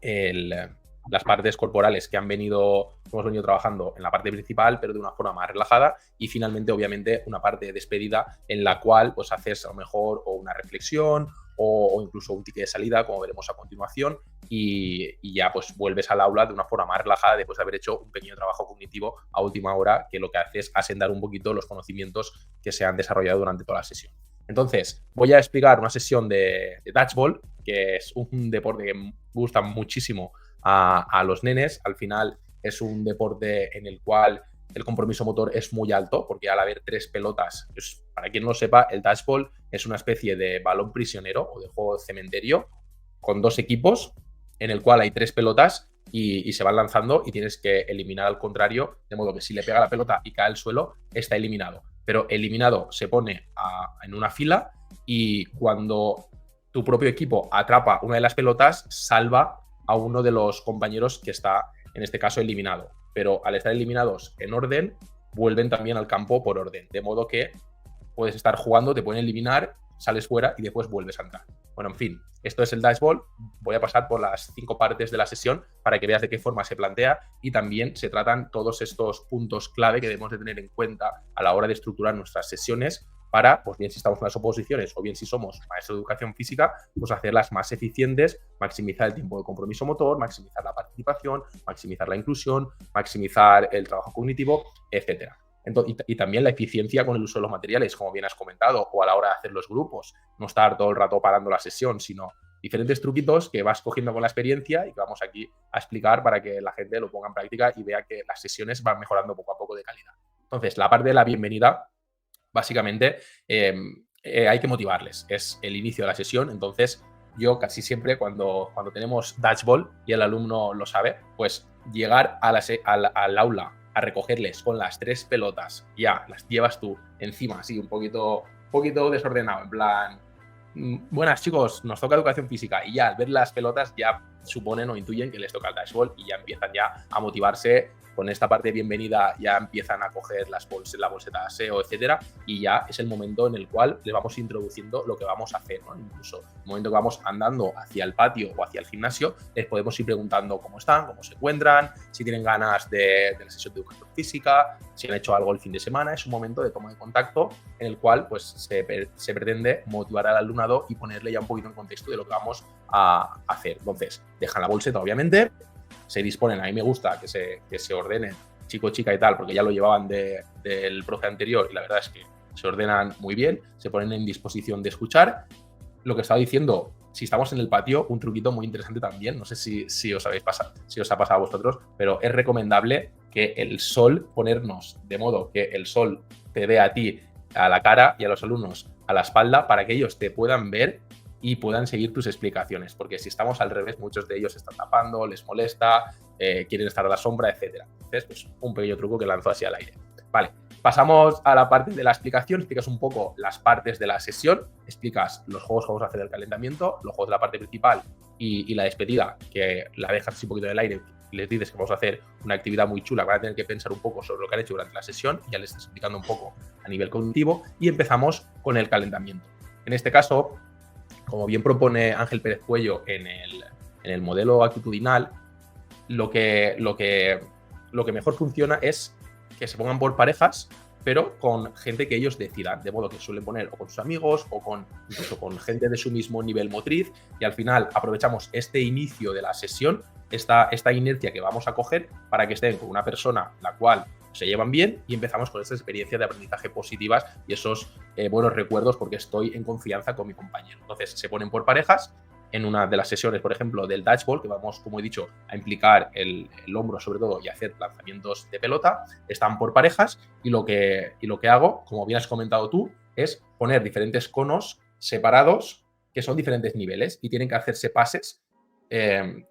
las partes corporales que hemos venido trabajando en la parte principal, pero de una forma más relajada. Y finalmente, obviamente, una parte de despedida en la cual pues haces a lo mejor o una reflexión o incluso un ticket de salida, como veremos a continuación, y ya pues vuelves al aula de una forma más relajada después de haber hecho un pequeño trabajo cognitivo a última hora, que lo que hace es asentar un poquito los conocimientos que se han desarrollado durante toda la sesión. Entonces, voy a explicar una sesión de dodgeball, que es un deporte que me gusta muchísimo a los nenes. Al final es un deporte en el cual el compromiso motor es muy alto, porque al haber 3 pelotas, pues, para quien no lo sepa, el dodgeball es una especie de balón prisionero o de juego de cementerio con 2 equipos, en el cual hay 3 pelotas y se van lanzando y tienes que eliminar al contrario, de modo que si le pega la pelota y cae al suelo, está eliminado. Pero eliminado se pone en una fila, y cuando tu propio equipo atrapa una de las pelotas, salva a uno de los compañeros que está, en este caso, eliminado. Pero al estar eliminados en orden, vuelven también al campo por orden. De modo que puedes estar jugando, te pueden eliminar sales fuera y después vuelves a entrar. Bueno, en fin, esto es el dashboard. Voy a pasar por las 5 partes de la sesión para que veas de qué forma se plantea y también se tratan todos estos puntos clave que debemos de tener en cuenta a la hora de estructurar nuestras sesiones para, pues bien si estamos en las oposiciones o bien si somos maestros de educación física, pues hacerlas más eficientes, maximizar el tiempo de compromiso motor, maximizar la participación, maximizar la inclusión, maximizar el trabajo cognitivo, etcétera. Y también la eficiencia con el uso de los materiales, como bien has comentado, o a la hora de hacer los grupos. No estar todo el rato parando la sesión, sino diferentes truquitos que vas cogiendo con la experiencia y que vamos aquí a explicar para que la gente lo ponga en práctica y vea que las sesiones van mejorando poco a poco de calidad. Entonces, la parte de la bienvenida, básicamente, hay que motivarles. Es el inicio de la sesión, entonces yo casi siempre cuando tenemos dodgeball y el alumno lo sabe, pues llegar al aula a recogerles con las 3 pelotas, ya las llevas tú encima, así un poquito desordenado, en plan, buenas chicos, nos toca educación física, y ya al ver las pelotas ya suponen o intuyen que les toca el dashball y ya empiezan ya a motivarse. Con esta parte de bienvenida ya empiezan a coger la bolseta de aseo, etcétera, y ya es el momento en el cual les vamos introduciendo lo que vamos a hacer, ¿no? Incluso el momento que vamos andando hacia el patio o hacia el gimnasio, les podemos ir preguntando cómo están, cómo se encuentran, si tienen ganas de la sesión de educación física, si han hecho algo el fin de semana. Es un momento de toma de contacto en el cual pues, se pretende motivar al alumnado y ponerle ya un poquito en contexto de lo que vamos a hacer. Entonces, dejan la bolseta, obviamente, se disponen, a mí me gusta que se ordenen chico, chica y tal, porque ya lo llevaban del profe anterior y la verdad es que se ordenan muy bien, se ponen en disposición de escuchar. Lo que estaba diciendo, si estamos en el patio, un truquito muy interesante también, no sé si os ha pasado a vosotros, pero es recomendable que el sol, ponernos de modo que el sol te dé a ti a la cara y a los alumnos a la espalda para que ellos te puedan ver y puedan seguir tus explicaciones, porque si estamos al revés, muchos de ellos se están tapando, les molesta, quieren estar a la sombra, etcétera. Entonces, pues un pequeño truco que lanzo así al aire. Vale, pasamos a la parte de la explicación, explicas un poco las partes de la sesión, explicas los juegos que vamos a hacer del calentamiento, los juegos de la parte principal y la despedida, que la dejas así un poquito en el aire, les dices que vamos a hacer una actividad muy chula, van a tener que pensar un poco sobre lo que han hecho durante la sesión, y ya les estás explicando un poco a nivel cognitivo, y empezamos con el calentamiento. En este caso, como bien propone Ángel Pérez Cuello en el modelo actitudinal, lo que mejor funciona es que se pongan por parejas, pero con gente que ellos decidan, de modo que suelen poner o con sus amigos o incluso con gente de su mismo nivel motriz, y al final aprovechamos este inicio de la sesión, esta inercia que vamos a coger para que estén con una persona la cual se llevan bien y empezamos con estas experiencias de aprendizaje positivas y esos buenos recuerdos porque estoy en confianza con mi compañero. Entonces se ponen por parejas. En una de las sesiones, por ejemplo, del dodgeball, que vamos, como he dicho, a implicar el hombro sobre todo y hacer lanzamientos de pelota, están por parejas y lo que hago, como bien has comentado tú, es poner diferentes conos separados que son diferentes niveles y tienen que hacerse pases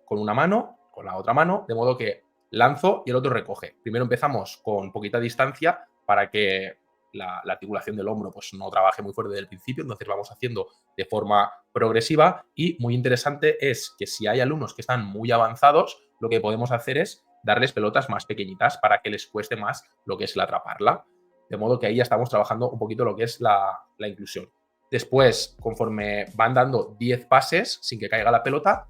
con una mano, con la otra mano, de modo que lanzo y el otro recoge. Primero empezamos con poquita distancia para que la articulación del hombro pues, no trabaje muy fuerte desde el principio, entonces vamos haciendo de forma progresiva y muy interesante es que si hay alumnos que están muy avanzados, lo que podemos hacer es darles pelotas más pequeñitas para que les cueste más lo que es el atraparla. De modo que ahí ya estamos trabajando un poquito lo que es la inclusión. Después, conforme van dando 10 pases sin que caiga la pelota,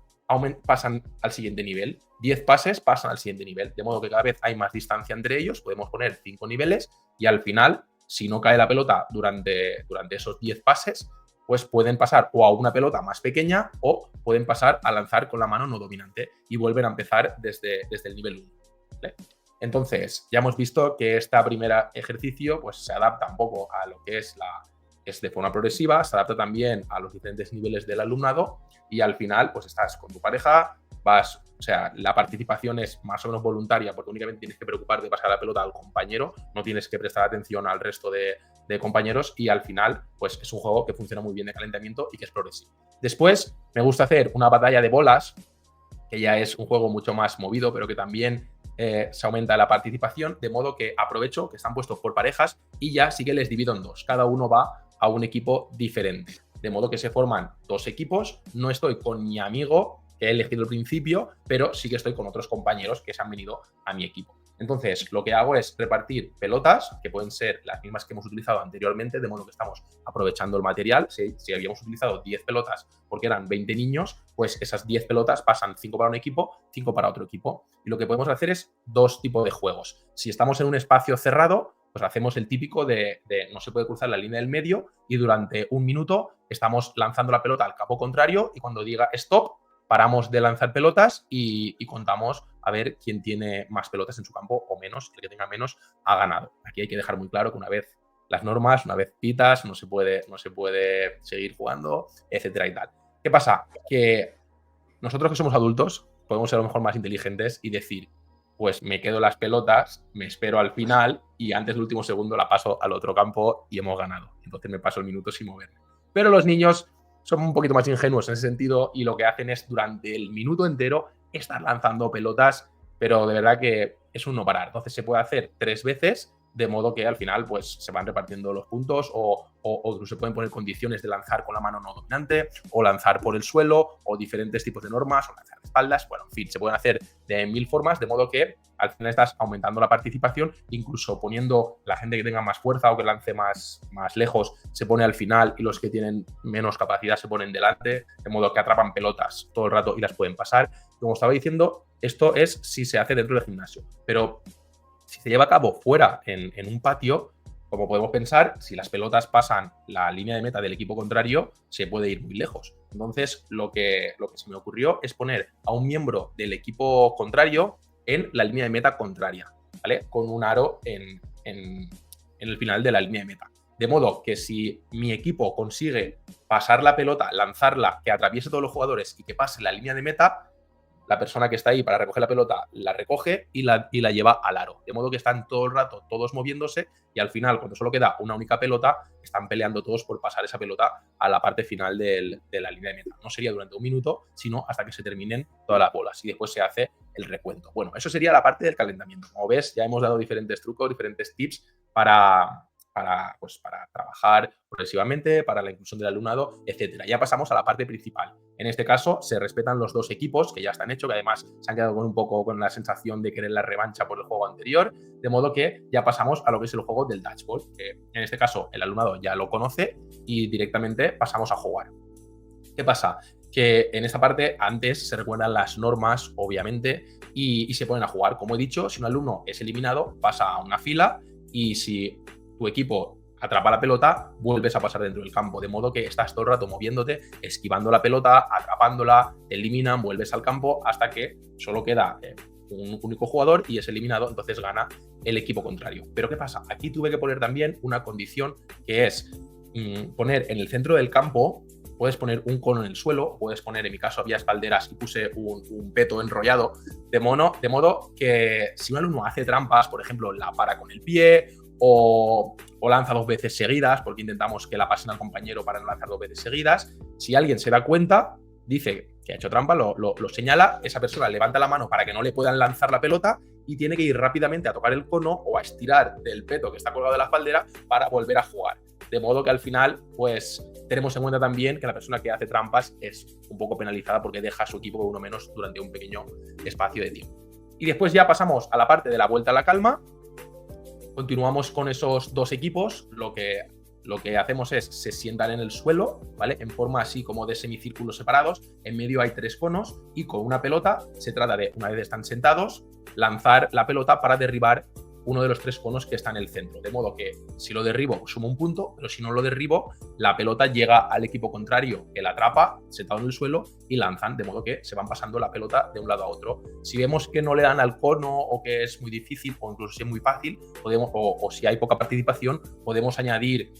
pasan al siguiente nivel. 10 pases pasan al siguiente nivel, de modo que cada vez hay más distancia entre ellos, podemos poner 5 niveles y al final, si no cae la pelota durante esos 10 pases, pues pueden pasar o a una pelota más pequeña o pueden pasar a lanzar con la mano no dominante y vuelven a empezar desde el nivel 1. ¿Vale? Entonces, ya hemos visto que este primer ejercicio pues, se adapta un poco a lo que es de forma progresiva, se adapta también a los diferentes niveles del alumnado y al final pues estás con tu pareja, o sea, la participación es más o menos voluntaria porque únicamente tienes que preocuparte de pasar la pelota al compañero, no tienes que prestar atención al resto de compañeros y al final pues es un juego que funciona muy bien de calentamiento y que es progresivo. Después me gusta hacer una batalla de bolas, que ya es un juego mucho más movido, pero que también se aumenta la participación, de modo que aprovecho que están puestos por parejas y ya sí que les divido en dos. Cada uno va a un equipo diferente, de modo que se forman 2 equipos. No estoy con mi amigo que he elegido al principio, pero sí que estoy con otros compañeros que se han venido a mi equipo. Entonces, lo que hago es repartir pelotas, que pueden ser las mismas que hemos utilizado anteriormente, de modo que estamos aprovechando el material. Si habíamos utilizado 10 pelotas porque eran 20 niños, pues esas 10 pelotas pasan 5 para un equipo, 5 para otro equipo. Y lo que podemos hacer es 2 tipos de juegos. Si estamos en un espacio cerrado, pues hacemos el típico de no se puede cruzar la línea del medio y durante 1 minuto estamos lanzando la pelota al campo contrario y cuando diga stop, paramos de lanzar pelotas y contamos a ver quién tiene más pelotas en su campo o menos. El que tenga menos ha ganado. Aquí hay que dejar muy claro que una vez las normas, una vez pitas, no se puede seguir jugando, etcétera y tal. ¿Qué pasa? Que nosotros que somos adultos podemos ser a lo mejor más inteligentes y decir, pues me quedo las pelotas, me espero al final y antes del último segundo la paso al otro campo y hemos ganado. Entonces me paso el minuto sin moverme. Pero los niños son un poquito más ingenuos en ese sentido y lo que hacen es durante el minuto entero estar lanzando pelotas, pero de verdad que es un no parar. Entonces se puede hacer 3 veces, de modo que al final pues se van repartiendo los puntos o se pueden poner condiciones de lanzar con la mano no dominante o lanzar por el suelo o diferentes tipos de normas o lanzar de espaldas. Bueno, en fin, se pueden hacer de 1000 formas, de modo que al final estás aumentando la participación, incluso poniendo la gente que tenga más fuerza o que lance más lejos se pone al final y los que tienen menos capacidad se ponen delante, de modo que atrapan pelotas todo el rato y las pueden pasar. Como estaba diciendo, esto es si se hace dentro del gimnasio, pero si se lleva a cabo fuera en un patio, como podemos pensar, si las pelotas pasan la línea de meta del equipo contrario, se puede ir muy lejos. Entonces, lo que se me ocurrió es poner a un miembro del equipo contrario en la línea de meta contraria, ¿vale? Con un aro en el final de la línea de meta. De modo que si mi equipo consigue pasar la pelota, lanzarla, que atraviese todos los jugadores y que pase la línea de meta, la persona que está ahí para recoger la pelota la recoge y la lleva al aro. De modo que están todo el rato todos moviéndose y al final, cuando solo queda una única pelota, están peleando todos por pasar esa pelota a la parte final de la línea de meta. No sería durante 1 minuto, sino hasta que se terminen todas las bolas y después se hace el recuento. Bueno, eso sería la parte del calentamiento. Como ves, ya hemos dado diferentes trucos, diferentes tips para trabajar progresivamente, para la inclusión del alumnado, etcétera. Ya pasamos a la parte principal. En este caso, se respetan los 2 equipos que ya están hechos, que además se han quedado un poco con la sensación de querer la revancha por el juego anterior, de modo que ya pasamos a lo que es el juego del dodgeball, que en este caso el alumnado ya lo conoce y directamente pasamos a jugar. ¿Qué pasa? Que en esta parte antes se recuerdan las normas, obviamente, y se ponen a jugar. Como he dicho, si un alumno es eliminado, pasa a una fila y si tu equipo atrapa la pelota, vuelves a pasar dentro del campo, de modo que estás todo el rato moviéndote, esquivando la pelota, atrapándola, te eliminan, vuelves al campo hasta que solo queda un único jugador y es eliminado, entonces gana el equipo contrario. Pero ¿qué pasa? Aquí tuve que poner también una condición que es poner en el centro del campo, puedes poner un cono en el suelo, puedes poner, en mi caso había espalderas y puse un peto enrollado, de modo que si un alumno hace trampas, por ejemplo, la para con el pie o lanza 2 veces seguidas, porque intentamos que la pasen al compañero para no lanzar 2 veces seguidas, si alguien se da cuenta, dice que ha hecho trampa, lo señala, esa persona levanta la mano para que no le puedan lanzar la pelota y tiene que ir rápidamente a tocar el cono o a estirar del peto que está colgado de la espaldera para volver a jugar. De modo que al final, pues tenemos en cuenta también que la persona que hace trampas es un poco penalizada porque deja a su equipo con uno menos durante un pequeño espacio de tiempo. Y después ya pasamos a la parte de la vuelta a la calma. Continuamos con esos 2 equipos. Lo que hacemos es, se sientan en el suelo, ¿vale? En forma así como de semicírculos separados. En medio hay 3 conos y con una pelota se trata de, una vez están sentados, lanzar la pelota para derribar uno de los 3 conos que está en el centro. De modo que si lo derribo, sumo un punto, pero si no lo derribo, la pelota llega al equipo contrario que la atrapa, sentado en el suelo, y lanzan, de modo que se van pasando la pelota de un lado a otro. Si vemos que no le dan al cono o que es muy difícil o incluso si es muy fácil, podemos, o si hay poca participación, podemos añadir,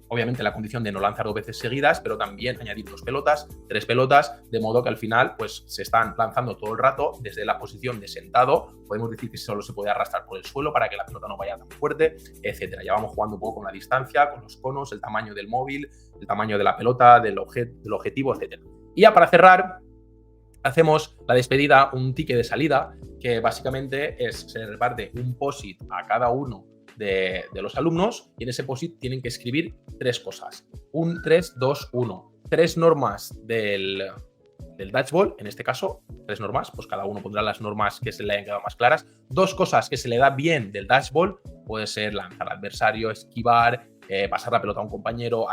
obviamente, la condición de no lanzar 2 veces seguidas, pero también añadir 2 pelotas, 3 pelotas, de modo que al final pues se están lanzando todo el rato desde la posición de sentado. Podemos decir que solo se puede arrastrar por el suelo para que la pelota no vaya tan fuerte, etcétera. Ya vamos jugando un poco con la distancia, con los conos, el tamaño del móvil, el tamaño de la pelota, del objetivo, etcétera. Y ya para cerrar, hacemos la despedida, un ticket de salida, que básicamente se reparte un POSIT a cada uno de los alumnos y en ese POSIT tienen que escribir 3 cosas. 1, 3, 2, 1. 3 normas del del dodgeball, en este caso, 3 normas, pues cada uno pondrá las normas que se le hayan quedado más claras. 2 cosas que se le da bien del dodgeball, puede ser lanzar al adversario, esquivar, pasar la pelota a un compañero,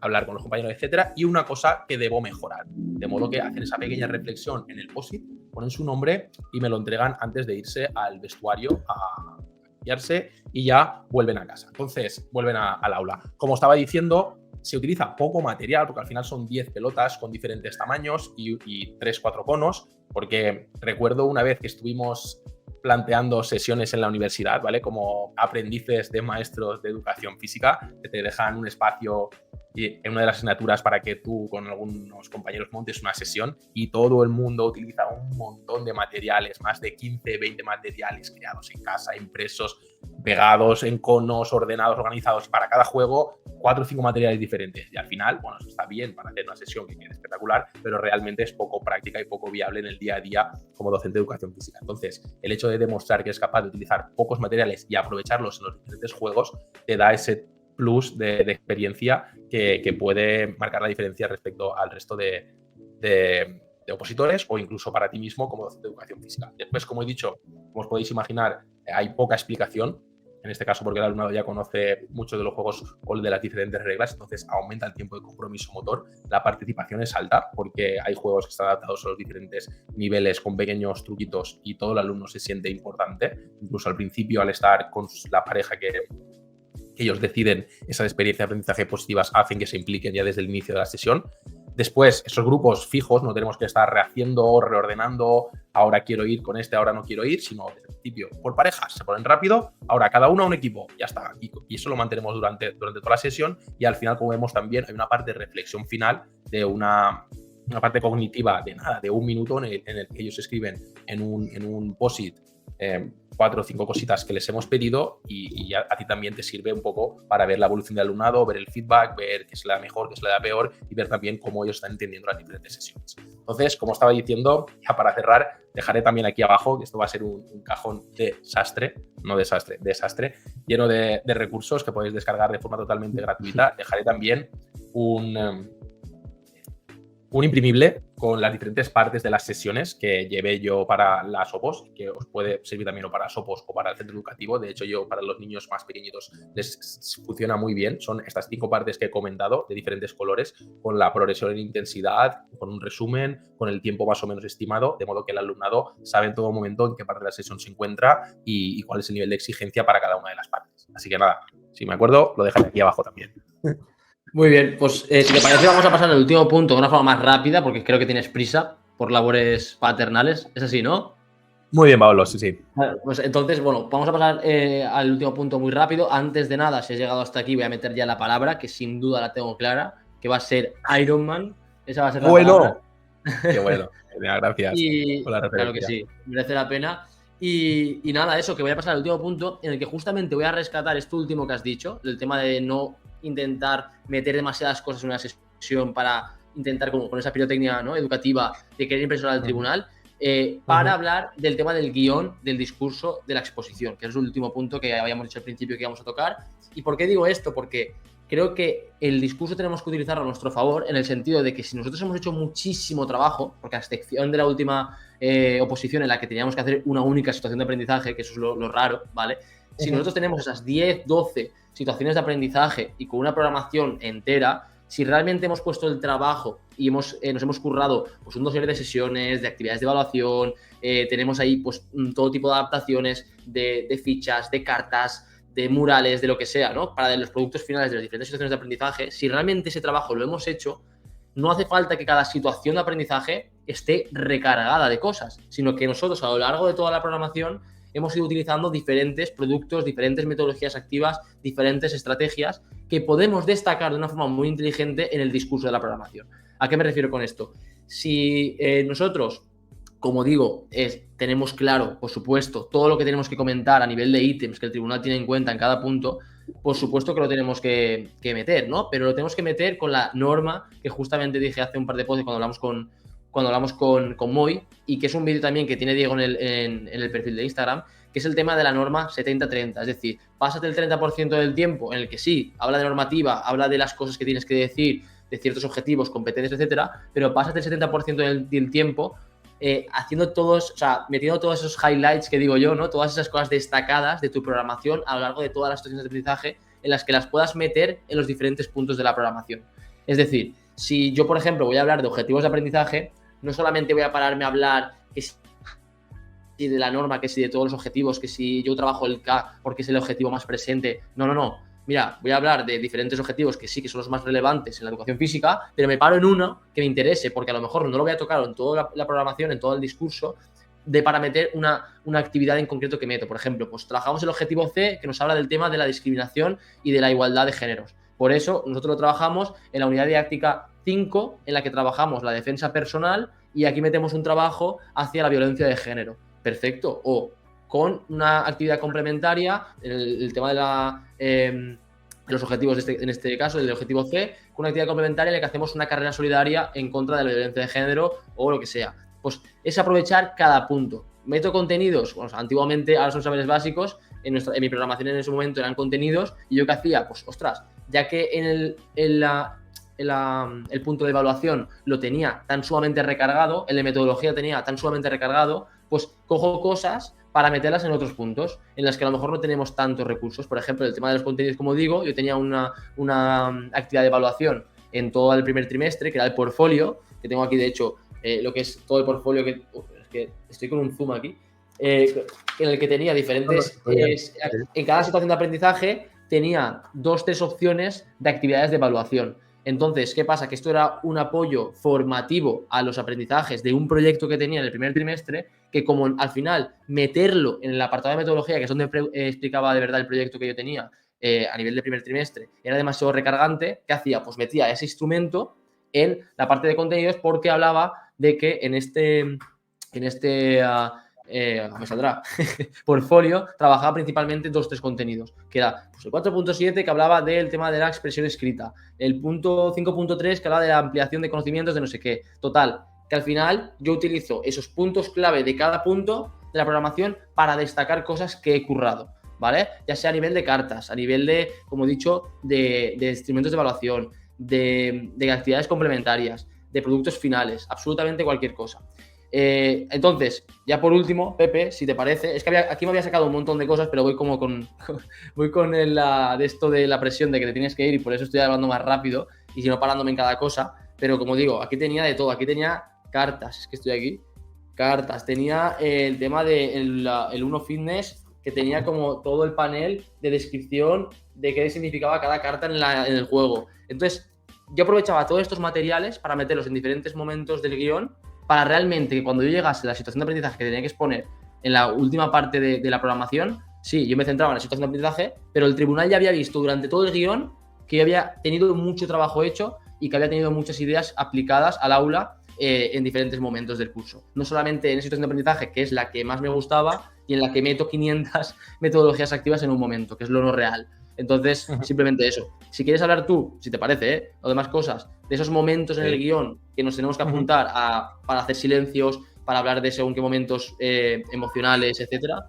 hablar con los compañeros, etcétera. Y una cosa que debo mejorar. De modo que hacen esa pequeña reflexión en el post-it, ponen su nombre y me lo entregan antes de irse al vestuario a cambiarse y ya vuelven a casa. Entonces, vuelven al aula. Como estaba diciendo, se utiliza poco material, porque al final son 10 pelotas con diferentes tamaños y 3-4 conos, porque recuerdo una vez que estuvimos planteando sesiones en la universidad, ¿vale? Como aprendices de maestros de educación física, que te dejan un espacio en una de las asignaturas para que tú con algunos compañeros montes una sesión, y todo el mundo utiliza un montón de materiales, más de 15, 20 materiales creados en casa, impresos, pegados en conos, ordenados, organizados para cada juego, 4 o 5 materiales diferentes. Y al final, bueno, eso está bien para hacer una sesión que quede espectacular, pero realmente es poco práctica y poco viable en el día a día como docente de educación física. Entonces, el hecho de demostrar que es capaz de utilizar pocos materiales y aprovecharlos en los diferentes juegos te da ese plus de experiencia que puede marcar la diferencia respecto al resto de opositores o incluso para ti mismo como docente de educación física. Después, como he dicho, como os podéis imaginar, hay poca explicación, en este caso porque el alumnado ya conoce mucho de los juegos o de las diferentes reglas, entonces aumenta el tiempo de compromiso motor. La participación es alta porque hay juegos que están adaptados a los diferentes niveles con pequeños truquitos y todo el alumno se siente importante, incluso al principio al estar con la pareja que ellos deciden, esas experiencias de aprendizaje positivas hacen que se impliquen ya desde el inicio de la sesión. Después, esos grupos fijos, no tenemos que estar rehaciendo, reordenando, ahora quiero ir con este, ahora no quiero ir, sino desde el principio, por parejas, se ponen rápido, ahora cada uno a un equipo, ya está. Y eso lo mantenemos durante toda la sesión, y al final, como vemos también, hay una parte de reflexión final de una parte cognitiva de 1 minuto en el que ellos escriben en un post-it 4 o 5 cositas que les hemos pedido y a ti también te sirve un poco para ver la evolución del alumnado, ver el feedback, ver qué es la mejor, qué es la peor y ver también cómo ellos están entendiendo las diferentes sesiones. Entonces, como estaba diciendo, ya para cerrar, dejaré también aquí abajo, que esto va a ser un cajón de desastre, lleno de recursos que podéis descargar de forma totalmente gratuita. Dejaré también un imprimible con las diferentes partes de las sesiones que llevé yo para las OPOS, que os puede servir también o para las OPOS o para el centro educativo. De hecho, yo para los niños más pequeñitos les funciona muy bien. Son estas 5 partes que he comentado de diferentes colores, con la progresión en intensidad, con un resumen, con el tiempo más o menos estimado, de modo que el alumnado sabe en todo momento en qué parte de la sesión se encuentra y cuál es el nivel de exigencia para cada una de las partes. Así que nada, si me acuerdo, lo dejaré aquí abajo también. Muy bien, pues si te parece vamos a pasar al último punto de una forma más rápida, porque creo que tienes prisa por labores paternales. Es así, ¿no? Muy bien, Pablo, sí. Pues entonces, bueno, vamos a pasar al último punto muy rápido. Antes de nada, si has llegado hasta aquí, voy a meter ya la palabra, que sin duda la tengo clara, que va a ser Iron Man. Esa va a ser la palabra. Qué bueno. Gracias por la referencia. Claro que sí, merece la pena. Y nada, eso, que voy a pasar al último punto en el que justamente voy a rescatar esto último que has dicho, el tema de no intentar meter demasiadas cosas en una sesión para intentar, como con esa pirotecnia, ¿no?, educativa de querer impresionar al tribunal, para hablar del tema del guión, del discurso, de la exposición, que es el último punto que habíamos dicho al principio que íbamos a tocar. ¿Y por qué digo esto? Porque creo que el discurso tenemos que utilizarlo a nuestro favor, en el sentido de que si nosotros hemos hecho muchísimo trabajo, porque a excepción de la última oposición en la que teníamos que hacer una única situación de aprendizaje, que eso es lo raro, ¿vale? Si nosotros tenemos esas 10, 12 situaciones de aprendizaje y con una programación entera, si realmente hemos puesto el trabajo y nos hemos currado pues un dossier de sesiones, de actividades de evaluación, tenemos ahí pues todo tipo de adaptaciones de fichas, de cartas, de murales, de lo que sea, ¿no?, para los productos finales de las diferentes situaciones de aprendizaje. Si realmente ese trabajo lo hemos hecho, no hace falta que cada situación de aprendizaje esté recargada de cosas, sino que nosotros a lo largo de toda la programación hemos ido utilizando diferentes productos, diferentes metodologías activas, diferentes estrategias que podemos destacar de una forma muy inteligente en el discurso de la programación. ¿A qué me refiero con esto? Si nosotros, como digo, tenemos claro, por supuesto, todo lo que tenemos que comentar a nivel de ítems que el tribunal tiene en cuenta en cada punto, por supuesto que lo tenemos que meter, ¿no? Pero lo tenemos que meter con la norma que justamente dije hace un par de podcasts cuando hablamos con Moy, y que es un vídeo también que tiene Diego en el perfil de Instagram, que es el tema de la norma 70-30. Es decir, pásate el 30% del tiempo en el que sí, habla de normativa, habla de las cosas que tienes que decir, de ciertos objetivos, competencias, etcétera, pero pasas el 70% del tiempo haciendo todos, o sea, metiendo todos esos highlights que digo yo, ¿no? Todas esas cosas destacadas de tu programación a lo largo de todas las situaciones de aprendizaje en las que las puedas meter en los diferentes puntos de la programación. Es decir, si yo, por ejemplo, voy a hablar de objetivos de aprendizaje, no solamente voy a pararme a hablar que si de la norma, que si de todos los objetivos, que si yo trabajo el K porque es el objetivo más presente. No. Mira, voy a hablar de diferentes objetivos que sí que son los más relevantes en la educación física, pero me paro en uno que me interese, porque a lo mejor no lo voy a tocar en toda la programación, en todo el discurso, para meter una actividad en concreto que meto. Por ejemplo, pues trabajamos el objetivo C, que nos habla del tema de la discriminación y de la igualdad de géneros. Por eso nosotros lo trabajamos en la unidad didáctica 5, en la que trabajamos la defensa personal, y aquí metemos un trabajo hacia la violencia de género. Perfecto. O con una actividad complementaria, el tema de los objetivos, en este caso, el objetivo C, con una actividad complementaria en la que hacemos una carrera solidaria en contra de la violencia de género o lo que sea. Pues es aprovechar cada punto. Meto contenidos, bueno, antiguamente, ahora son saberes básicos, en mi programación en ese momento eran contenidos, y yo qué hacía, pues ostras, ya que el punto de evaluación lo tenía tan sumamente recargado, el de metodología tenía tan sumamente recargado, pues cojo cosas para meterlas en otros puntos en las que a lo mejor no tenemos tantos recursos. Por ejemplo, el tema de los contenidos, como digo, yo tenía una actividad de evaluación en todo el primer trimestre, que era el portfolio, que tengo aquí, de hecho, lo que es todo el portfolio, es que estoy con un zoom aquí, en el que tenía diferentes, en cada situación de aprendizaje tenía 2-3 opciones de actividades de evaluación. Entonces, ¿qué pasa? Que esto era un apoyo formativo a los aprendizajes de un proyecto que tenía en el primer trimestre, que como al final meterlo en el apartado de metodología, que es donde explicaba de verdad el proyecto que yo tenía a nivel de primer trimestre, era demasiado recargante. ¿Qué hacía? Pues metía ese instrumento en la parte de contenidos, porque hablaba de que en este me saldrá, portfolio, trabajaba principalmente 2-3 contenidos, que era pues, el 4.7, que hablaba del tema de la expresión escrita, el punto 5.3, que hablaba de la ampliación de conocimientos de no sé qué. Total, que al final yo utilizo esos puntos clave de cada punto de la programación para destacar cosas que he currado, ¿vale? Ya sea a nivel de cartas, a nivel de, como he dicho, de instrumentos de evaluación, de actividades complementarias, de productos finales, absolutamente cualquier cosa. Entonces, ya por último, Pepe, si te parece, es que aquí me había sacado un montón de cosas, pero voy como voy con de esto de la presión de que te tienes que ir, y por eso estoy hablando más rápido y si no parándome en cada cosa. Pero como digo, aquí tenía de todo, aquí tenía cartas, es que estoy aquí, cartas, tenía el tema del el Uno Fitness, que tenía como todo el panel de descripción de qué significaba cada carta en el juego. Entonces, yo aprovechaba todos estos materiales para meterlos en diferentes momentos del guión, para realmente que cuando yo llegase a la situación de aprendizaje que tenía que exponer en la última parte de la programación, sí, yo me centraba en la situación de aprendizaje, pero el tribunal ya había visto durante todo el guión que yo había tenido mucho trabajo hecho y que había tenido muchas ideas aplicadas al aula en diferentes momentos del curso. No solamente en la situación de aprendizaje, que es la que más me gustaba y en la que meto 500 metodologías activas en un momento, que es lo no real. Entonces, simplemente eso. Si quieres hablar tú, si te parece, o demás cosas, de esos momentos en el guión que nos tenemos que apuntar para hacer silencios, para hablar de según qué momentos emocionales, etcétera.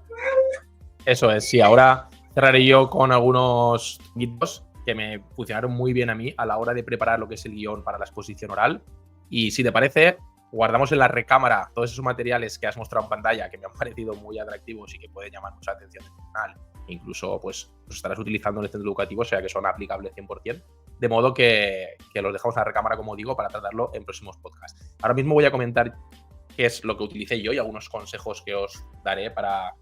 Eso es, sí. Ahora cerraré yo con algunos guitos que me funcionaron muy bien a mí a la hora de preparar lo que es el guión para la exposición oral. Y si te parece, guardamos en la recámara todos esos materiales que has mostrado en pantalla, que me han parecido muy atractivos y que pueden llamar mucha atención del tribunal. Incluso pues los estarás utilizando en el centro educativo, o sea que son aplicables 100%. De modo que los dejamos en la recámara, como digo, para tratarlo en próximos podcasts. Ahora mismo voy a comentar qué es lo que utilicé yo y algunos consejos que os daré para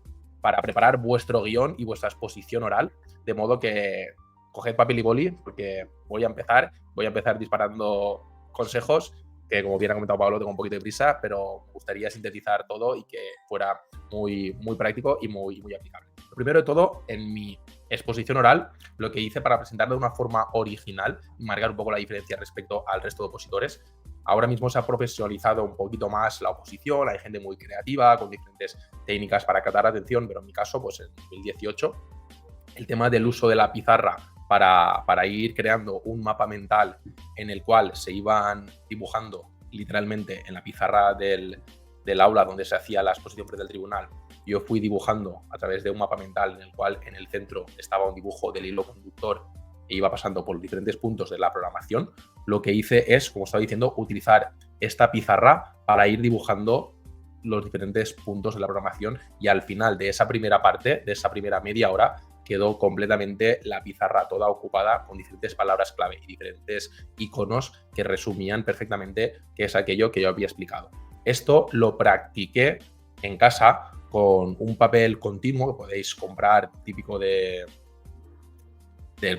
preparar vuestro guión y vuestra exposición oral. De modo que coged papel y boli, porque voy a empezar disparando consejos que, como bien ha comentado Pablo, tengo un poquito de prisa, pero me gustaría sintetizar todo y que fuera muy, muy práctico y muy, muy aplicable. Lo primero de todo, en mi exposición oral, lo que hice para presentarlo de una forma original y marcar un poco la diferencia respecto al resto de opositores. Ahora mismo se ha profesionalizado un poquito más la oposición, hay gente muy creativa, con diferentes técnicas para captar la atención, pero en mi caso, pues en 2018, el tema del uso de la pizarra para ir creando un mapa mental en el cual se iban dibujando literalmente en la pizarra del aula donde se hacía la exposición frente al tribunal. Yo fui dibujando a través de un mapa mental en el cual en el centro estaba un dibujo del hilo conductor e iba pasando por diferentes puntos de la programación, lo que hice es, como estaba diciendo, utilizar esta pizarra para ir dibujando los diferentes puntos de la programación, y al final de esa primera parte, de esa primera media hora, quedó completamente la pizarra toda ocupada con diferentes palabras clave y diferentes iconos que resumían perfectamente qué es aquello que yo había explicado. Esto lo practiqué en casa con un papel continuo que podéis comprar, típico del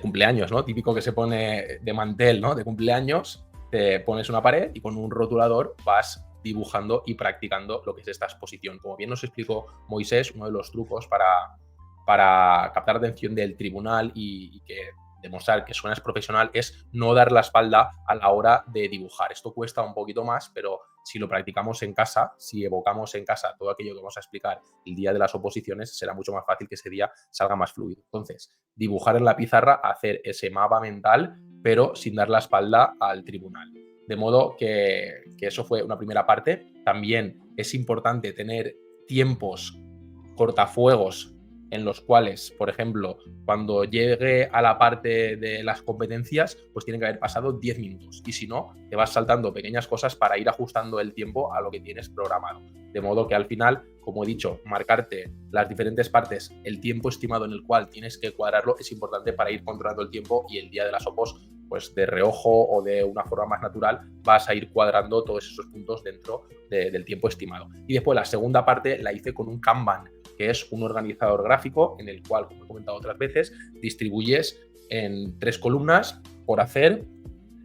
cumpleaños, ¿no? Típico que se pone de mantel, ¿no? De cumpleaños, te pones una pared y con un rotulador vas dibujando y practicando lo que es esta exposición. Como bien nos explicó Moisés, uno de los trucos para captar la atención del tribunal y que demostrar que suenas profesional es no dar la espalda a la hora de dibujar. Esto cuesta un poquito más, pero si lo practicamos en casa, si evocamos en casa todo aquello que vamos a explicar el día de las oposiciones, será mucho más fácil que ese día salga más fluido. Entonces, dibujar en la pizarra, hacer ese mapa mental, pero sin dar la espalda al tribunal. De modo que eso fue una primera parte. También es importante tener tiempos cortafuegos en los cuales, por ejemplo, cuando llegue a la parte de las competencias, pues tienen que haber pasado 10 minutos. Y si no, te vas saltando pequeñas cosas para ir ajustando el tiempo a lo que tienes programado. De modo que al final, como he dicho, marcarte las diferentes partes, el tiempo estimado en el cual tienes que cuadrarlo es importante para ir controlando el tiempo, y el día de las opos, pues de reojo o de una forma más natural, vas a ir cuadrando todos esos puntos dentro del tiempo estimado. Y después la segunda parte la hice con un Kanban, que es un organizador gráfico en el cual, como he comentado otras veces, distribuyes en 3 columnas por hacer,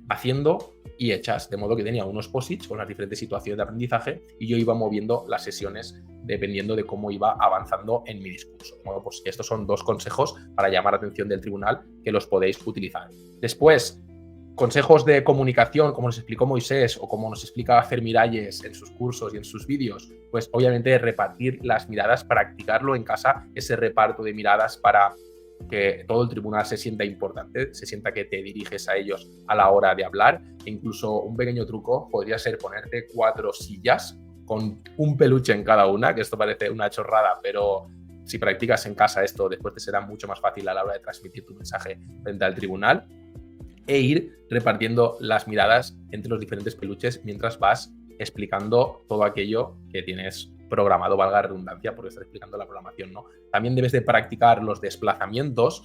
haciendo y hechas, de modo que tenía unos posits con las diferentes situaciones de aprendizaje y yo iba moviendo las sesiones dependiendo de cómo iba avanzando en mi discurso. De modo pues que estos son 2 consejos para llamar la atención del tribunal que los podéis utilizar. Después, consejos de comunicación, como nos explicó Moisés o como nos explica Fer Miralles en sus cursos y en sus vídeos, pues obviamente repartir las miradas, practicarlo en casa, ese reparto de miradas para que todo el tribunal se sienta importante, se sienta que te diriges a ellos a la hora de hablar. E incluso un pequeño truco podría ser ponerte 4 sillas con un peluche en cada una, que esto parece una chorrada, pero si practicas en casa esto, después te será mucho más fácil a la hora de transmitir tu mensaje frente al tribunal, e ir repartiendo las miradas entre los diferentes peluches mientras vas explicando todo aquello que tienes programado, valga la redundancia, porque estás explicando la programación, ¿no? También debes de practicar los desplazamientos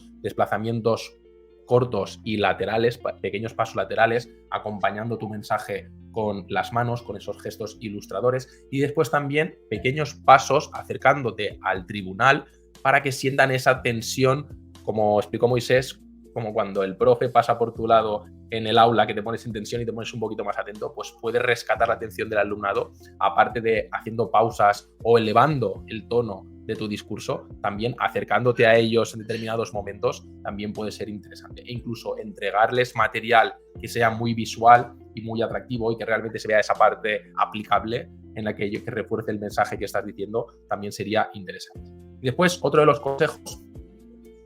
cortos y laterales, pequeños pasos laterales, acompañando tu mensaje con las manos, con esos gestos ilustradores, y después también pequeños pasos acercándote al tribunal para que sientan esa tensión, como explicó Moisés, como cuando el profe pasa por tu lado en el aula, que te pones en tensión y te pones un poquito más atento, pues puedes rescatar la atención del alumnado, aparte de haciendo pausas o elevando el tono de tu discurso, también acercándote a ellos en determinados momentos, también puede ser interesante. E incluso entregarles material que sea muy visual y muy atractivo y que realmente se vea esa parte aplicable en la que refuerce el mensaje que estás diciendo, también sería interesante. Y después, otro de los consejos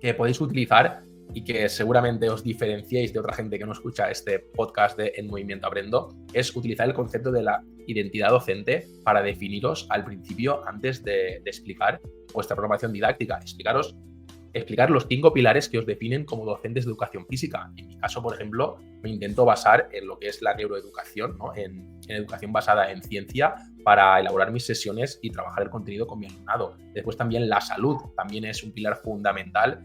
que podéis utilizar y que seguramente os diferenciéis de otra gente que no escucha este podcast de En Movimiento Aprendo, es utilizar el concepto de la identidad docente para definiros al principio, antes de explicar vuestra programación didáctica. Explicar los 5 pilares que os definen como docentes de educación física. En mi caso, por ejemplo, me intento basar en lo que es la neuroeducación, ¿no? en educación basada en ciencia, para elaborar mis sesiones y trabajar el contenido con mi alumnado. Después también la salud, también es un pilar fundamental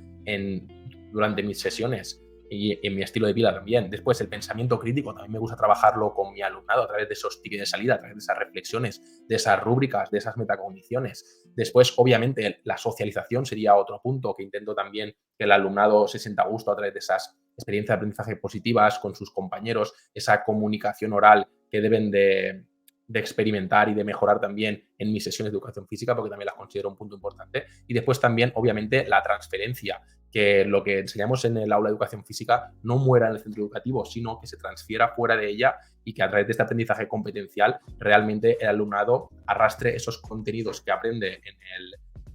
durante mis sesiones y en mi estilo de vida también. Después el pensamiento crítico, también me gusta trabajarlo con mi alumnado a través de esos tickets de salida, a través de esas reflexiones, de esas rúbricas, de esas metacogniciones. Después, obviamente, la socialización sería otro punto que intento también que el alumnado se sienta a gusto a través de esas experiencias de aprendizaje positivas con sus compañeros, esa comunicación oral que deben de experimentar y de mejorar también en mis sesiones de educación física, porque también las considero un punto importante. Y después también, obviamente, la transferencia, que lo que enseñamos en el aula de educación física no muera en el centro educativo, sino que se transfiera fuera de ella y que a través de este aprendizaje competencial realmente el alumnado arrastre esos contenidos que aprende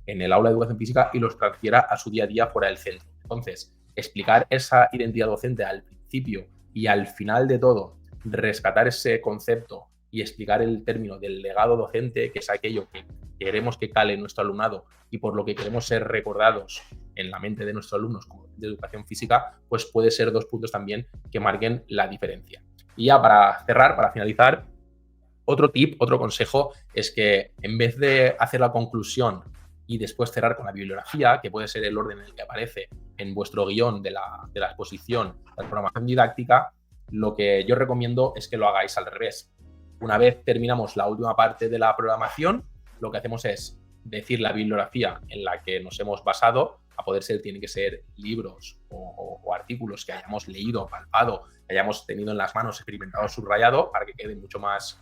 en el aula de educación física y los transfiera a su día a día fuera del centro. Entonces, explicar esa identidad docente al principio y al final de todo, rescatar ese concepto y explicar el término del legado docente, que es aquello que queremos que cale en nuestro alumnado y por lo que queremos ser recordados en la mente de nuestros alumnos como de educación física, pues puede ser 2 puntos también que marquen la diferencia. Y ya para cerrar, para finalizar, otro tip, otro consejo es que en vez de hacer la conclusión y después cerrar con la bibliografía, que puede ser el orden en el que aparece en vuestro guión de la exposición, la programación didáctica, lo que yo recomiendo es que lo hagáis al revés. Una vez terminamos la última parte de la programación, lo que hacemos es decir la bibliografía en la que nos hemos basado, a poder ser, tienen que ser libros o artículos que hayamos leído, palpado, que hayamos tenido en las manos, experimentado, subrayado, para que quede mucho más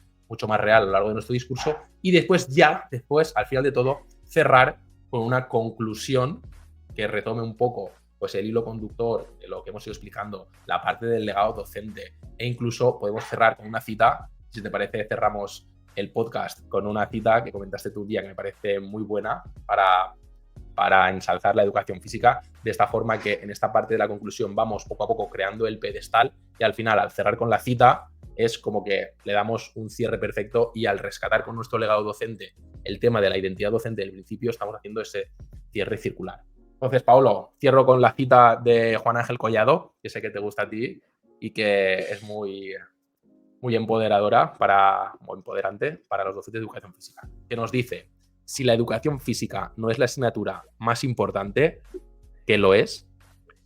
real a lo largo de nuestro discurso, y después, al final de todo, cerrar con una conclusión que retome un poco pues el hilo conductor de lo que hemos ido explicando, la parte del legado docente, e incluso podemos cerrar con una cita. Si te parece, cerramos el podcast con una cita que comentaste tú un día que me parece muy buena para ensalzar la educación física, de esta forma que en esta parte de la conclusión vamos poco a poco creando el pedestal y al final, al cerrar con la cita, es como que le damos un cierre perfecto y al rescatar con nuestro legado docente el tema de la identidad docente del principio, estamos haciendo ese cierre circular. Entonces, Paolo, cierro con la cita de Juan Ángel Collado, que sé que te gusta a ti y que es muy empoderadora o empoderante para los docentes de educación física, que nos dice: si la educación física no es la asignatura más importante, que lo es,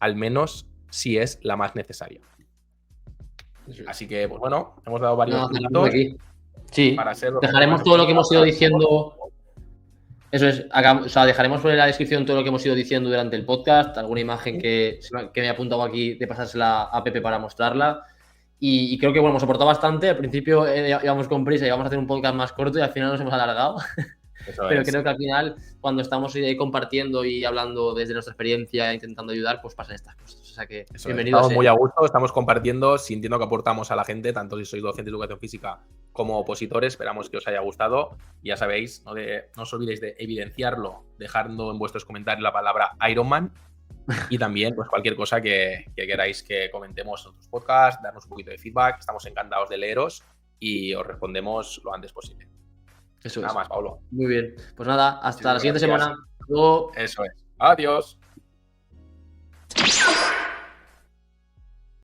al menos sí es la más necesaria. Así que, pues bueno, hemos dado varios puntos. Sí, dejaremos todo lo que hemos ido diciendo. Eso es, o sea, dejaremos en la descripción todo lo que hemos ido diciendo durante el podcast, alguna imagen que me he apuntado aquí de pasársela a Pepe para mostrarla. Y creo que, bueno, hemos aportado bastante. Al principio íbamos con prisa y íbamos a hacer un podcast más corto y al final nos hemos alargado. Pero creo que al final, cuando estamos compartiendo y hablando desde nuestra experiencia, intentando ayudar, pues pasan estas cosas. O sea que, bienvenidos. Estamos muy a gusto, estamos compartiendo, sintiendo que aportamos a la gente, tanto si sois docentes de educación física como opositores. Esperamos que os haya gustado. Y ya sabéis, no os olvidéis de evidenciarlo, dejando en vuestros comentarios la palabra Ironman. Y también, pues cualquier cosa que queráis que comentemos en otros podcasts, darnos un poquito de feedback. Estamos encantados de leeros y os respondemos lo antes posible. Eso nada más, Pablo. Muy bien. Pues nada, hasta la siguiente semana. Luego. Eso es. Adiós.